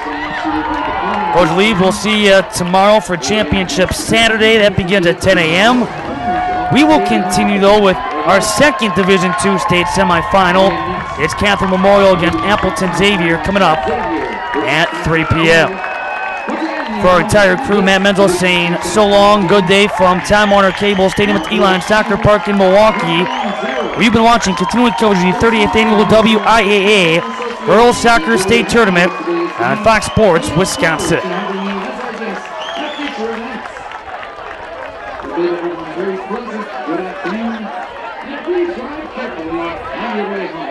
[SPEAKER 2] Coach Lee, we'll see you tomorrow for Championship Saturday. That begins at 10 a.m. We will continue, though, with our second Division II state semifinal. It's Catholic Memorial against Appleton Xavier coming up at 3 p.m. For our entire crew, Matt Menzel saying so long, good day from Time Warner Cable Stadium at Uihlein Soccer Park in Milwaukee. We've been watching continuing coverage of the 38th annual WIAA Girls Soccer State Tournament on Fox Sports Wisconsin.
[SPEAKER 1] Very pleasant. Good afternoon. And please drive carefully on your way home.